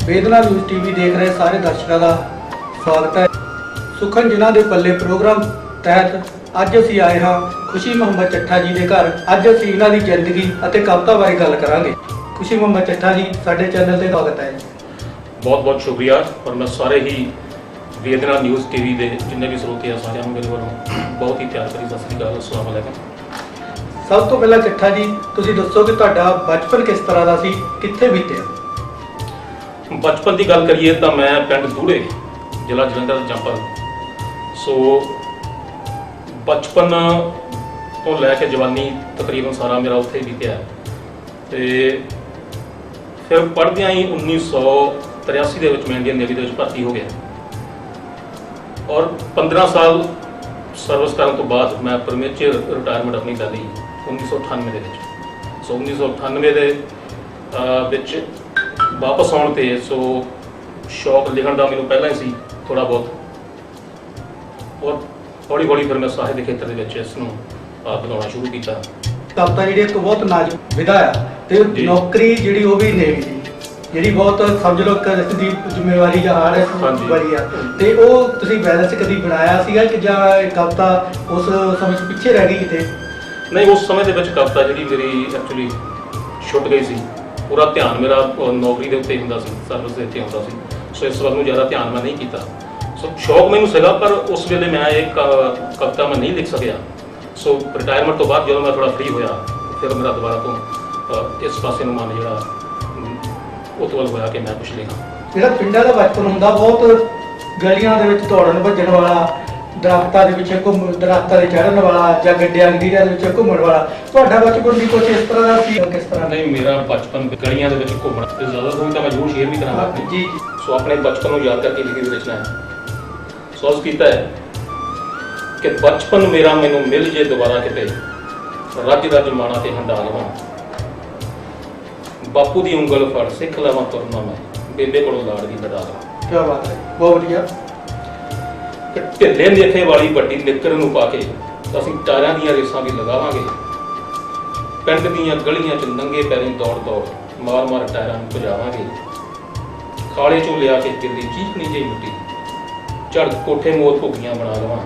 वेदना news TV देख रहे सारे दर्शकों का स्वागत है। सुखन जिन्हां दे पल्ले प्रोग्राम तहत अज असीं आए हाँ खुशी मुहम्मद ਚੱਠਾ जी के घर। अज असीं इन्हां दी जिंदगी अते कविता बारे गल करांगे। खुशी मुहम्मद ਚੱਠਾ जी साडे चैनल ते स्वागत है। बहुत बहुत शुक्रिया। और मैं सारे ही वेदना न्यूज़ टीवी के जिन्ने भी स्रोते हैं सारे मेरे वालों बहुत ही प्यार भरी सत श्री अकाल, अस्सलाम वालेकुम। सब तो पहला ਚੱਠਾ जी तुसीं दसो कि तुहाडा बचपन किस तरह का सी, कित्थे बीतिया? बचपन की गल करिए तो मैं पिंड दूड़े जिला जलंधर जंपल सो बचपन तो लैके जवानी तकरीबन सारा मेरा उत्थे ही बीतिया। तो फिर पढ़द्या ही 1983 के मैं इंडियन नेवी के भर्ती हो गया और 15 साल सर्विस करने तो बाद मैं परमेचर रिटायरमेंट अपनी कर ली 1998 के। सो 1998 के वापस आने ते सो शौक लिखण का मैनूं पहला ही सी थोड़ा बहुत और हौली हौली फिर मैं साहित्य के खेत्र के इसनूं बनाना शुरू किया। कविता जी एक बहुत नाजुक विधा है ते नौकरी जी वो भी नेवी दी जी बहुत समझ लो घर की जिम्मेवारी या हार वारी है ते वो तुसीं बैलेंस कभी बनाया सीगा कि जां कविता उस समय पिछे रह गई किते? नहीं, उस समय के कविता जी मेरी एक्चुअली छुट गई सी। पूरा ध्यान मेरा नौकरी के उत्ते हुंदा सी, सर्विस के उत्ते हुंदा सी। सो इस वक्त ज़्यादा ध्यान मैं नहीं किया। सो शौक मैनूं सीगा पर उस वेले मैं एक कविता मैं नहीं लिख सकिया। सो रिटायरमेंट तो बाद जो मैं थोड़ा फ्री होया फिर मेरा दोबारा तो इस पासे मन जो उतवल होया कि मैं कुछ लिखा। ਜਿਹੜਾ ਪਿੰਡਾਂ ਦਾ ਬਚਪਨ ਹੁੰਦਾ ਬਹੁਤ ਗਲੀਆਂ ਦੇ ਵਿੱਚ ਦੌੜਨ ਭੱਜਣ ਵਾਲਾ, ਦਰਖਤਾਂ ਦੇ ਪਿੱਛੇ ਦਰਖਤਾਂ ਦੇ ਚੜ੍ਹਨ ਵਾਲਾ ਜਾਂ ਗੱਡਿਆਂ ਗੀੜਿਆਂ ਦੇ ਵਿੱਚ ਘੁੰਮਣ ਵਾਲਾ, ਤੁਹਾਡਾ ਬਚਪਨ ਵੀ ਕੁਝ ਇਸ ਤਰ੍ਹਾਂ ਦਾ ਸੀ? ਕਿਸ ਤਰ੍ਹਾਂ? नहीं, मेरा बचपन गलियां दे विच घूमण ते ज़्यादा होई तो मैं जरूर शेयर भी करांगा जी जी। सो अपने बचपन को याद करके लिखी हुई रचना है। सो अर्ज़ कीता है कि बचपन मेरा मैनूं मिल जे दोबारा किते रज रज माणा ते हंडा लवां बापू दी उंगल फड़ सिख लवां तुरना मैं बेबे कोलों लाड़ दी लड़ा लवां। क्या बात है, बहुत बढ़िया। ढिले लेखे वाली वड्डी निक्कर नूं पा के असीं टारां दीयां रेसां भी लगावांगे पिंड दीयां गलियां च नंगे पैरीं दौड़ दौड़ मार मार टायरां नूं भजावांगे खाले चों लिया के दिल्ली चीकनी ਜਿਹੀ मिट्टी झड़ कोठे मोर भुग्गियां बना लवां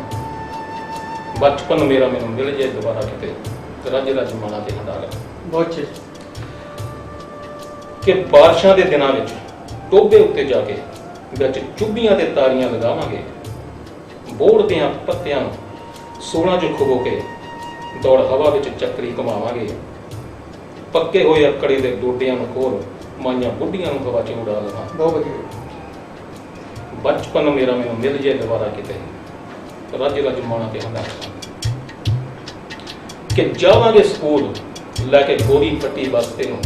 बचपन मेरा मैनूं मिल जाए दोबारा किते रज रज माणा ते हंडा लवां। बहुत अच्छे। कि बारिशां दे दिनां विच टोभे उत्ते जाके विच चुੱਭੀਆਂ ते तारियां लगावांगे बोड़ दियां पत्तियां सोना जो खुबो के दौड़ हवा विच चक्री घुमावांगे पक्के होए अकड़े दे डोडियां नूं खोल माइयां बुढ़ियां नूं हवा च उड़ा लवां। बहुत बढ़िया। बचपन मेरा मैनूं मिल जाए दोबारा किते रज रज माणा ते हंडा लवां। कि जावांगे स्कूल लैके गोरी फट्टी बस्ते नूं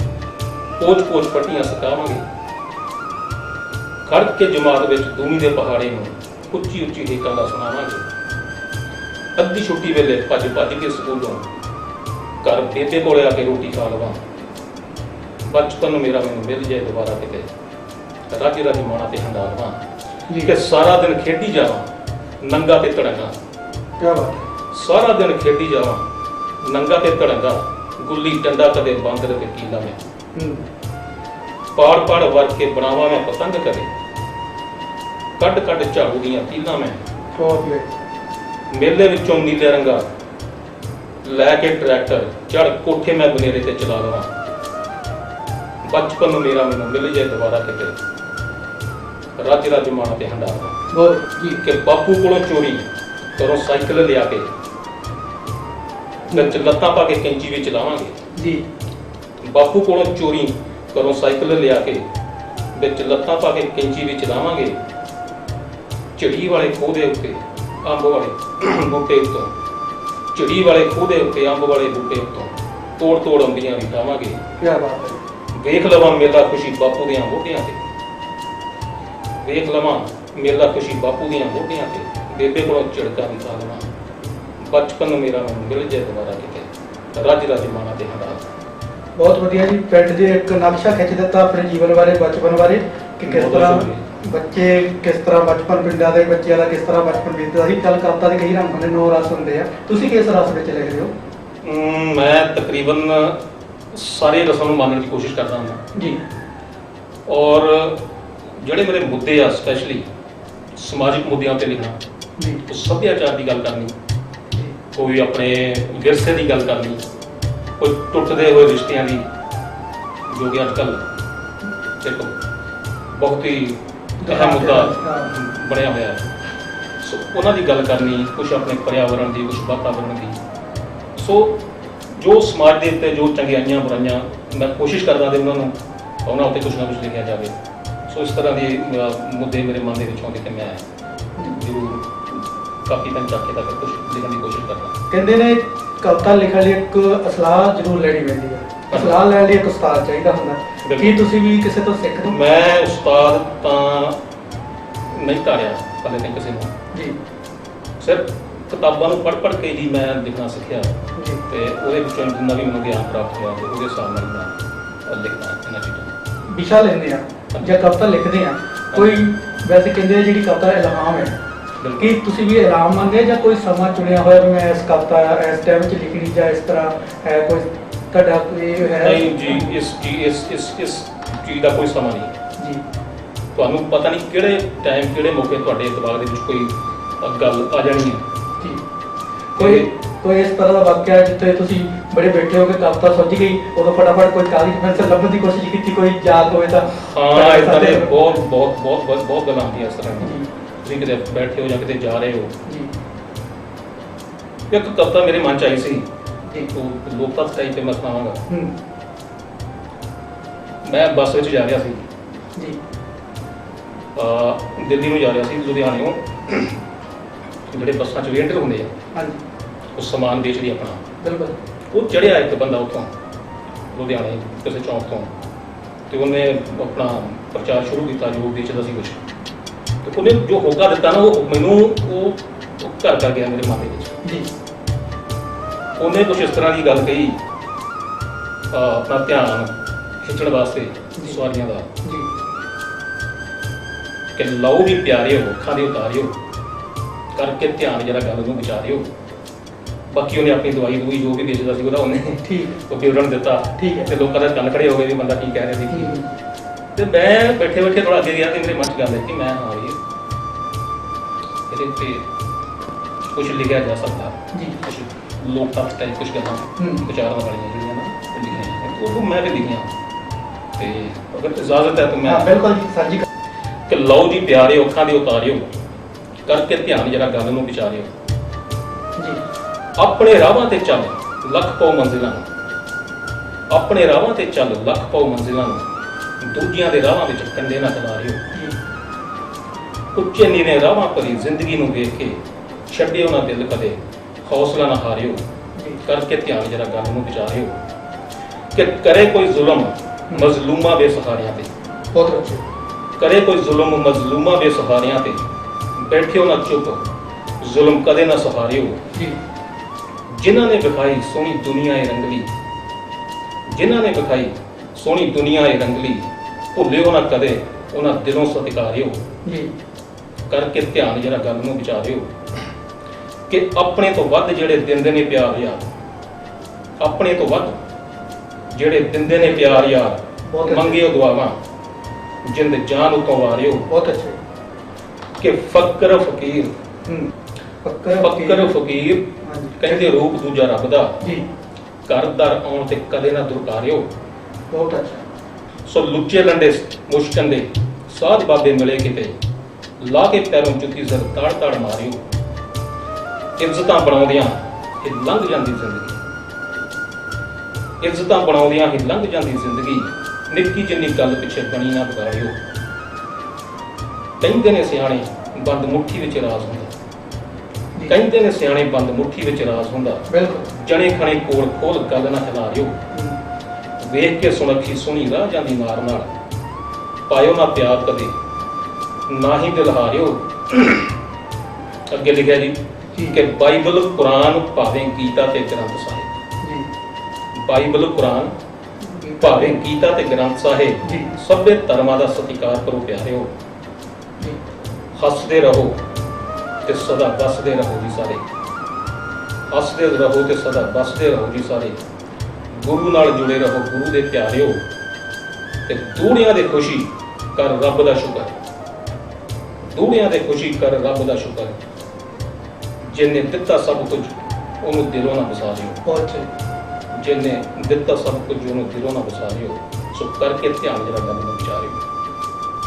पोच पोच फट्टियां सकावांगे खड़ के जमात विच दूनी दे पहाड़े नूं उच्ची उच्ची हेकां दा सुणावांगे अद्धी छुट्टी वेले भज भज के स्कूलों घर बेबे कोले आके रोटी खा लवां। बचपन मेरा मैनूं मिल जाए दोबारा किते रज रज माणा ते हंडा लवां। कि सारा दिन खेडी जावां नंगा ते धड़ंगा। क्या बात है। सारा दिन खेडी जावां नंगा ते धड़ंगा गुल्ली डंडा कदे बांदर ते कीला में पाड़ पाड़ वर के बनावा मैं पतंग करे कट कट झाड़ू दियां तीलां में मेले विचों नीले रंगा लैके ट्रैक्टर चढ़ कोठे मैं बनेरे ते चला लवां। बचपन मेरा मैनूं मिल जाए दोबारा किते रज रज माणा ते हंडा लवां। कि बापू कोलों चोरी घरों साइकिल लिया के विच लत्तां पा के कैंची भी चलावांगे जी। बापू कोलों चोरी घरों साइकिल लिया के विच लत्तां पा के कैंची भी चलावांगे झड़ी वाले खूह दे उत्ते अंब वाले बूटे उत्तों झड़ी वाले खूह दे उत्ते अंब वाले बूटे उत्तों तोड़ तोड़ अंबियां भी खावांगे। क्या बात है। वेख लवां मेला खुशी बापू दियां मोढियां ते वेख लवां मेला खुशी बापू दियां मोढियां ते बेबे कोलों झिड़कां भी खा लवां। बचपन मेरा मैनूं मिल जाए दोबारा किते रज रज माणा ते हंडा लवां। बहुत बढ़िया जी। पिंड दे एक नक्शा खिंच दिता अपने जीवन बारे, बचपन बारे कि किस तरह बच्चे किस तरह बचपन पिंडां दे बच्चों का किस तरह बचपन बीतदा सी। गल कविता दे कई रंग होंदे, 9 रस होंदे आ, तुसीं किस रस विच लिख रहे हो? मैं तकरीबन सारे रसां नूं मानण की कोशिश करदा हां जी। और ਜਿਹੜੇ ਮੇਰੇ ਮੁੱਦੇ ਆ ਸਪੈਸ਼ਲੀ ਸਮਾਜਿਕ ਮੁੱਦਿਆਂ ਤੇ ਲਿਖਣਾ, ਜੀ ਉਹ ਸੱਭਿਆਚਾਰ ਦੀ ਗੱਲ ਕਰਨੀ, ਕੋਈ ਆਪਣੇ ਵਿਰਸੇ ਦੀ ਗੱਲ ਕਰਨੀ, ਕੋਈ ਟੁੱਟਦੇ ਹੋਏ ਰਿਸ਼ਤਿਆਂ ਦੀ, ਜੋ ਕਿ ਅੱਜ ਕੱਲ੍ਹ ਇੱਕ ਬਹੁਤ ਹੀ ਅਹਿਮ ਮੁੱਦਾ ਬਣਿਆ ਹੋਇਆ ਹੈ। ਸੋ ਉਹਨਾਂ ਦੀ ਗੱਲ ਕਰਨੀ, ਕੁਛ ਆਪਣੇ ਪਰਿਆਵਰਣ ਦੀ, ਕੁਛ ਵਾਤਾਵਰਣ ਦੀ। ਸੋ ਜੋ ਸਮਾਜ ਦੇ ਉੱਤੇ ਜੋ ਚੰਗਿਆਈਆਂ ਬੁਰਾਈਆਂ, ਮੈਂ ਕੋਸ਼ਿਸ਼ ਕਰਦਾ ਕਿ ਉਹਨਾਂ ਉੱਤੇ ਕੁਛ ਨਾ ਕੁਛ ਲਿਖਿਆ ਜਾਵੇ। ਸੋ ਇਸ ਤਰ੍ਹਾਂ ਦੇ ਮੁੱਦੇ ਮੇਰੇ ਮਨ ਦੇ ਵਿੱਚ ਆਉਂਦੇ ਤੇ ਮੈਂ ਜ਼ਰੂਰ ਕਾਫੀ ਟਾਈਮ ਚੱਕ ਕੇ ਤੱਕ ਕੁਛ ਲਿਖਣ ਦੀ ਕੋਸ਼ਿਸ਼ ਕਰਦਾ। ਕਹਿੰਦੇ ਨੇ ਕਵਿਤਾ ਲਿਖਣ ਲਈ ਇੱਕ ਅਸਲਾਹ ਜ਼ਰੂਰ ਲੈਣੀ ਪੈਂਦੀ ਹੈ, ਅਸਲਾਹ ਲੈਣ ਲਈ ਇੱਕ ਉਸਤਾਦ ਚਾਹੀਦਾ ਹੁੰਦਾ। ਕੀ ਤੁਸੀਂ ਵੀ ਕਿਸੇ ਤੋਂ ਸਿੱਖਦੇ ਹੋ? ਮੈਂ ਉਸਤਾਦ ਤਾਂ ਨਹੀਂ ਧਾਰਿਆ ਹਾਲੇ ਤੱਕ ਕਿਸੇ ਨੂੰ ਜੀ, ਸਿਰਫ ਕਿਤਾਬਾਂ ਨੂੰ ਪੜ੍ਹ ਕੇ ਹੀ ਮੈਂ ਲਿਖਣਾ ਸਿੱਖਿਆ, ਜੀ ਤੇ ਉਹਦੇ ਵਿੱਚੋਂ ਜਿੰਨਾ ਵੀ ਮੈਨੂੰ ਗਿਆਨ ਪ੍ਰਾਪਤ ਹੋਇਆ ਤੇ ਉਹਦੇ ਹਿਸਾਬ ਨਾਲ ਮੈਂ ਲਿਖਦਾ ਇਹਨਾਂ ਚੀਜ਼ਾਂ। ਵਿਸ਼ਾ ਲੈਂਦੇ ਆ ਜਾਂ ਕਵਿਤਾ ਲਿਖਦੇ ਆ, ਕੋਈ ਵੈਸੇ ਕਹਿੰਦੇ ਆ ਜਿਹੜੀ ਕਵਿਤਾ ਇਲਹਾਮ ਹੈ, ਕੀ ਤੁਸੀਂ ਵੀ ਇਲਹਾਮ ਮੰਨਦੇ ਜਾਂ ਕੋਈ ਸਮਾਂ ਚੁਣਿਆ ਹੋਇਆ ਵੀ ਮੈਂ ਇਸ ਕਵਿਤਾ ਇਸ ਟਾਈਮ 'ਚ ਲਿਖਣੀ ਜਾਂ ਇਸ ਤਰ੍ਹਾਂ ਹੈ, ਕੋਈ ਤੁਹਾਡਾ ਕੋਈ ਹੈ? ਨਹੀਂ ਜੀ, ਇਸ ਚੀਜ਼ ਦਾ ਕੋਈ ਸਮਾਂ ਨਹੀਂ ਜੀ। ਤੁਹਾਨੂੰ ਪਤਾ ਨਹੀਂ ਕਿਹੜੇ ਟਾਈਮ ਕਿਹੜੇ ਮੌਕੇ ਤੁਹਾਡੇ ਦਿਮਾਗ ਦੇ ਵਿੱਚ ਕੋਈ ਗੱਲ ਆ ਜਾਣੀ ਹੈ ਜੀ। ਕੋਈ ਇਸ ਤਰ੍ਹਾਂ ਦਾ ਵਾਕਿਆ ਜਿੱਥੇ ਤੁਸੀਂ ਬੜੇ ਬੈਠੇ ਹੋ ਕੇ ਕਵਿਤਾ ਸੁੱਝ ਗਈ, ਉਦੋਂ ਫਟਾਫਟ ਕੋਈ ਕਾਗਜ਼ ਪੈਨਸਲ ਲੱਭਣ ਦੀ ਕੋਸ਼ਿਸ਼ ਕੀਤੀ, ਕੋਈ ਯਾਦ ਹੋਵੇ ਤਾਂ? ਹਾਂ, ਇਦਾਂ ਦੇ ਬਹੁਤ ਗੱਲਾਂ ਆਉਂਦੀਆਂ ਇਸ ਤਰ੍ਹਾਂ ਜੀ, ਤੁਸੀਂ ਕਿਤੇ ਬੈਠੇ ਹੋ ਜਾਂ ਕਿਤੇ ਜਾ ਰਹੇ ਹੋ। ਜੀ ਇੱਕ ਕਵਿਤਾ ਮੇਰੇ ਮਨ 'ਚ ਆਈ ਸੀ, ਜੀ। ਉਹ ਲੋਕਤੱਤ ਟਾਈਪ ਤੇ ਮੈਂ ਸੁਣਾਵਾਂਗਾ। ਹੂੰ। ਮੈਂ ਬੱਸ ਵਿੱਚ ਜਾ ਰਿਹਾ ਸੀ, ਜੀ ਦਿੱਲੀ ਨੂੰ ਜਾ ਰਿਹਾ ਸੀ, ਲੁਧਿਆਣਿਓਂ। ਜਿਹੜੇ ਬੱਸਾਂ 'ਚ ਵੇਟਰ ਹੁੰਦੇ ਆ, ਹਾਂਜੀ, ਉਹ ਸਮਾਨ ਵੇਚਦੇ ਆਪਣਾ। ਬਿਲਕੁਲ। ਉਹ ਚੜ੍ਹਿਆ ਇੱਕ ਬੰਦਾ ਉੱਥੋਂ ਲੁਧਿਆਣੇ ਕਿਸੇ ਚੌਂਕ ਤੋਂ, ਤੇ ਉਹਨੇ ਆਪਣਾ ਪ੍ਰਚਾਰ ਸ਼ੁਰੂ ਕੀਤਾ ਜੋ ਵੇਚਦਾ ਸੀ ਕੁਛ। ਤੇ ਉਹਨੇ ਜੋ ਹੋਕਾ ਦਿੱਤਾ ਨਾ, ਉਹ ਮੈਨੂੰ ਉਹ ਘਰ ਕਰ ਗਿਆ ਮੇਰੇ ਮਨ ਦੇ ਵਿੱਚ। ਜੀ। ਉਹਨੇ ਕੁਛ ਇਸ ਤਰ੍ਹਾਂ ਦੀ ਗੱਲ ਕਹੀ, ਆਪਣਾ ਧਿਆਨ ਖਿੱਚਣ ਵਾਸਤੇ ਸਵਾਰੀਆਂ ਦਾ, ਜੀ। ਕਿ ਲਓ ਵੀ ਪਿਆਰਿਓ ਅੱਖਾਂ ਦੇ ਉਤਾਰਿਓ, ਕਰਕੇ ਧਿਆਨ ਜਰਾ ਗੱਲ ਨੂੰ ਵਿਚਾਰਿਓ। ਬਾਕੀ ਉਹਨੇ ਆਪਣੀ ਦਵਾਈ ਜੋ ਵੀ ਵੇਚਦਾ ਸੀ ਉਹਦਾ ਉਹਨੇ ਠੀਕ ਉਹ ਵਿਵਰਣ ਦਿੱਤਾ। ਠੀਕ ਹੈ। ਤੇ ਲੋਕਾਂ ਦਾ ਕੰਨ ਖੜੇ ਹੋ ਗਏ ਵੀ ਬੰਦਾ ਕੀ ਕਹਿ ਰਿਹਾ ਸੀ। ਹੂੰ। ਤੇ ਮੈਂ ਬੈਠੇ ਥੋੜਾ ਅੱਗੇ ਗਿਆ ਤੇ ਮੇਰੇ ਮਨ 'ਚ ਗੱਲ ਹੈ ਕਿ ਮੈਂ ਹਾਂ ਵੀ ਇਹਦੇ ਉੱਤੇ ਕੁਛ ਲਿਖਿਆ ਜਾ ਸਕਦਾ, ਜੀ। ਕੁਛ ਲੋਕਤੱਤ ਟਾਈਪ ਕੁਛ ਗੱਲਾਂ ਵਿਚਾਰਨ ਵਾਲੀਆਂ ਜਿਹੜੀਆਂ ਨਾ ਉਹ ਲਿਖੀਆਂ, ਉਹਨੂੰ ਮੈਂ ਵੀ ਲਿਖੀਆਂ। ਤੇ ਅਗਰ ਇਜਾਜ਼ਤ ਹੈ ਤਾਂ ਮੈਂ ਬਿਲਕੁਲ ਜੀ, ਸਾਂਝੀ ਕਿ ਲਓ ਜੀ ਪਿਆਰਿਓ ਅੱਖਾਂ ਦੇ ਉਤਾਰਿਓ, ਕਰਕੇ ਧਿਆਨ ਜਰਾ ਗੱਲ ਨੂੰ ਵਿਚਾਰਿਓ। ਜੀ। ਆਪਣੇ ਰਾਹਾਂ ਤੇ ਚੱਲ ਲੱਖ ਪਾਉ ਮੰਜ਼ਿਲਾਂ ਨੂੰ, ਆਪਣੇ ਰਾਹਾਂ ਤੇ ਚੱਲ ਲੱਖ ਪਾਉ ਮੰਜ਼ਿਲਾਂ ਨੂੰ, ਦੂਜਿਆਂ ਦੇ ਰਾਹਾਂ ਵਿੱਚ ਕੰਡੇ ਨਾ ਖਿਲਾਰਿਓ। ਉੱਚੇ ਨੀਵੇਂ ਰਾਹਾਂ ਭਰੀ ਜ਼ਿੰਦਗੀ ਨੂੰ ਵੇਖ ਕੇ ਛੱਡਿਓ ਨਾ ਦਿਲ ਕਦੇ, ਹੌਸਲਾ ਨਾ ਹਾਰਿਓ, ਕਰਕੇ ਧਿਆਨ ਜਰਾ ਗੱਲ ਨੂੰ ਵਿਚਾਰਿਓ। ਕਿ ਕਰੇ ਕੋਈ ਜ਼ੁਲਮ ਮਜ਼ਲੂਮਾਂ ਬੇਸਹਾਰਿਆਂ ਤੇ, ਬਹੁਤ ਅੱਛੇ। ਕਰੇ ਕੋਈ ਜ਼ੁਲਮ ਮਜ਼ਲੂਮਾਂ ਬੇਸਹਾਰਿਆਂ ਤੇ, ਬੈਠਿਓ ਨਾ ਚੁੱਪ ਜ਼ੁਲਮ ਕਦੇ ਨਾ ਸਹਾਰਿਓ। ਜੀ। ਜਿਨ੍ਹਾਂ ਨੇ ਵਿਖਾਈ ਸੋਹਣੀ ਦੁਨੀਆ ਏ ਰੰਗਲੀ, ਜਿਨ੍ਹਾਂ ਨੇ ਵਿਖਾਈ ਸੋਹਣੀ ਦੁਨੀਆ ਏ ਰੰਗਲੀ, ਭੁੱਲਿਓ ਨਾ ਕਦੇ ਉਹਨਾਂ ਦਿਲੋਂ ਸਤਿਕਾਰਿਓ। ਜੀ। ਕਰਕੇ ਧਿਆਨ ਜਰਾ ਗੱਲ ਨੂੰ ਵਿਚਾਰਿਓ। ਕਿ ਆਪਣੇ ਤੋਂ ਵੱਧ ਜਿਹੜੇ ਦਿੰਦੇ ਨੇ ਪਿਆਰ ਯਾਰ, ਆਪਣੇ ਤੋਂ ਵੱਧ ਜਿਹੜੇ ਦਿੰਦੇ ਨੇ ਪਿਆਰ ਯਾਰ, ਮੰਗਿਓ ਦੁਆਵਾਂ ਜਿੰਦ ਜਾਨ ਉਤੋਂ ਵਾਰਿਓ। ਬਹੁਤ ਅੱਛੇ। ਕਿ ਫਕਰ ਫਕੀਰ, ਫਕਰ ਫਕੀਰ ਕਹਿੰਦੇ ਰੂਪ ਦੂਜਾ ਰੱਬ ਦਾ, ਜੀ। ਘਰ ਦਰ ਆਉਣ ਤੇ ਕਦੇ ਨਾ ਦੁਰਕਾਰਿਓ। ਬਹੁਤ ਅੱਛਾ। ਸੋ ਲੁੱਚੇ ਲੰਡੇ ਮੁਸ਼ਕਨ ਦੇ ਸਾਧ ਬਾਬੇ ਮਿਲੇ ਕਿਤੇ, ਲਾ ਕੇ ਪੈਰੋਂ ਜੁੱਤੀ ਜ਼ਰ ਤਾੜ ਤਾੜ ਮਾਰਿਓ। ਇੱਜ਼ਤਾਂ ਬਣਾਉਂਦਿਆਂ ਹੀ ਲੰਘ ਜਾਂਦੀ ਜ਼ਿੰਦਗੀ, ਇੱਜ਼ਤਾਂ ਬਣਾਉਂਦਿਆਂ ਹੀ ਲੰਘ ਜਾਂਦੀ ਜ਼ਿੰਦਗੀ, ਨਿੱਕੀ ਜਿੰਨੀ ਗੱਲ ਪਿੱਛੇ ਬਣੀ ਨਾ ਵਿਗਾੜਿਓ। ਕਹਿੰਦੇ ਨੇ ਸਿਆਣੇ ਬੰਦ ਮੁੱਠੀ ਵਿੱਚ ਰਾਜ ਹੁੰਦਾ, ਕਹਿੰਦੇ ਨੇ ਸਿਆਣੇ ਬੰਦ ਮੁੱਠੀ ਵਿੱਚ ਰਾਜ ਹੁੰਦਾ। ਬਿਲਕੁਲ। ਜਣੇ ਖਣੇ ਕੋਲ ਖੋਲ ਗੱਲ ਨਾ ਖਿਲਾਰਿਓ। ਵੇਖ ਕੇ ਸੁਣਖੀ ਸੁਣੀ ਰਾਹ ਜਾਂਦੀ ਨਾਰ ਨਾਲ, ਪਾਇਓ ਨਾ ਪਿਆਰ ਕਦੇ ਨਾ ਹੀ ਦਿਲ ਹਾਰਿਓ। ਅੱਗੇ ਲਿਖਿਆ ਜੀ ਕਿ ਬਾਈਬਲ ਕੁਰਾਨ ਭਾਵੇਂ ਗੀਤਾ ਤੇ ਗ੍ਰੰਥ ਸਾਹਿਬ, ਬਾਈਬਲ ਕੁਰਾਨ ਭਾਵੇਂ ਗੀਤਾ ਤੇ ਗ੍ਰੰਥ ਸਾਹਿਬ, ਸਭੇ ਧਰਮਾਂ ਦਾ ਸਤਿਕਾਰ ਕਰੋ ਪਿਆਰਿਓ। ਹੱਸਦੇ ਰਹੋ ਤੇ ਸਦਾ ਵਸਦੇ ਰਹੋ ਜੀ ਸਾਰੇ, ਹੱਸਦੇ ਰਹੋ ਤੇ ਸਦਾ ਵਸਦੇ ਰਹੋ ਜੀ ਸਾਰੇ। ਗੁਰੂ ਨਾਲ ਜੁੜੇ ਰਹੋ ਗੁਰੂ ਦੇ ਪਿਆਰਿਓ। ਤੇ ਦੂੜਿਆਂ ਦੇ ਖੁਸ਼ੀ ਕਰ ਰੱਬ ਦਾ ਸ਼ੁਕਰ, ਦੂੜਿਆਂ ਤੇ ਖੁਸ਼ੀ ਕਰ ਰੱਬ ਦਾ ਸ਼ੁਕਰ, ਜਿਨੇ ਦਿੱਤਾ ਸਭ ਕੁਝ ਉਹਨੂੰ ਦਿਲੋਂ ਨਾ ਵਿਸਾਰਿਓ। ਬਹੁਤ ਸਹੀ। ਜਿਨੇ ਦਿੱਤਾ ਸਭ ਕੁਝ ਉਹਨੂੰ ਦਿਲੋਂ ਨਾ ਵਿਸਾਰਿਓ, ਸੋ ਕਰਕੇ ਧਿਆਨ ਜਿਹੜਾ ਗੱਲ ਨੂੰ ਵਿਚਾਰਿਓ।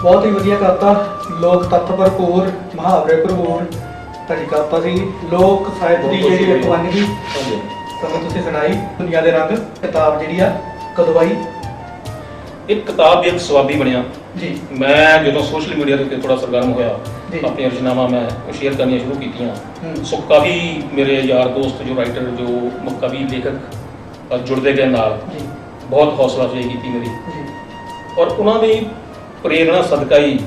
ਬਹੁਤ ਹੀ ਵਧੀਆ ਕਵਿਤਾ, ਲੋਕ ਤੱਤ ਭਰਪੂਰ, ਮੁਹਾਵਰੇ ਭਰਪੂਰ ਤੁਹਾਡੀ ਕਵਿਤਾ ਸੀ। ਲੋਕ ਸਾਹਿਤ ਦੀ ਜਿਹੜੀ ਇੱਕ ਵੰਨਗੀ ਤੁਹਾਨੂੰ ਤੁਸੀਂ ਸੁਣਾਈ। ਦੁਨੀਆ ਦੇ ਰੰਗ ਕਿਤਾਬ ਜਿਹੜੀ ਆ ਕਦੋਂ ਆਈ? ਇੱਕ ਕਿਤਾਬ ਇੱਕ ਸਵਾਬੀ ਬਣਿਆ ਜੀ। ਮੈਂ ਜਦੋਂ ਸੋਸ਼ਲ ਮੀਡੀਆ ਦੇ ਉੱਤੇ ਥੋੜਾ ਸਰਗਰਮ ਹੋਇਆ, ਜੀ। ਆਪਣੀਆਂ ਰਚਨਾਵਾਂ ਮੈਂ ਸ਼ੇਅਰ ਕਰਨੀਆਂ ਸ਼ੁਰੂ ਕੀਤੀਆਂ। ਹੂੰ। ਸੋ ਕਾਫੀ ਮੇਰੇ ਯਾਰ ਦੋਸਤ ਜੋ ਰਾਈਟਰ ਜੋ ਕਵੀ ਲੇਖਕ ਜੁੜਦੇ ਗਏ ਨਾਲ, ਜੀ। ਬਹੁਤ ਹੌਸਲਾ ਅਫਜ਼ਾਈ ਕੀਤੀ ਮੇਰੀ, ਜੀ। ਔਰ ਉਹਨਾਂ ਦੀ ਪ੍ਰੇਰਣਾ ਸਦਕਾ ਹੀ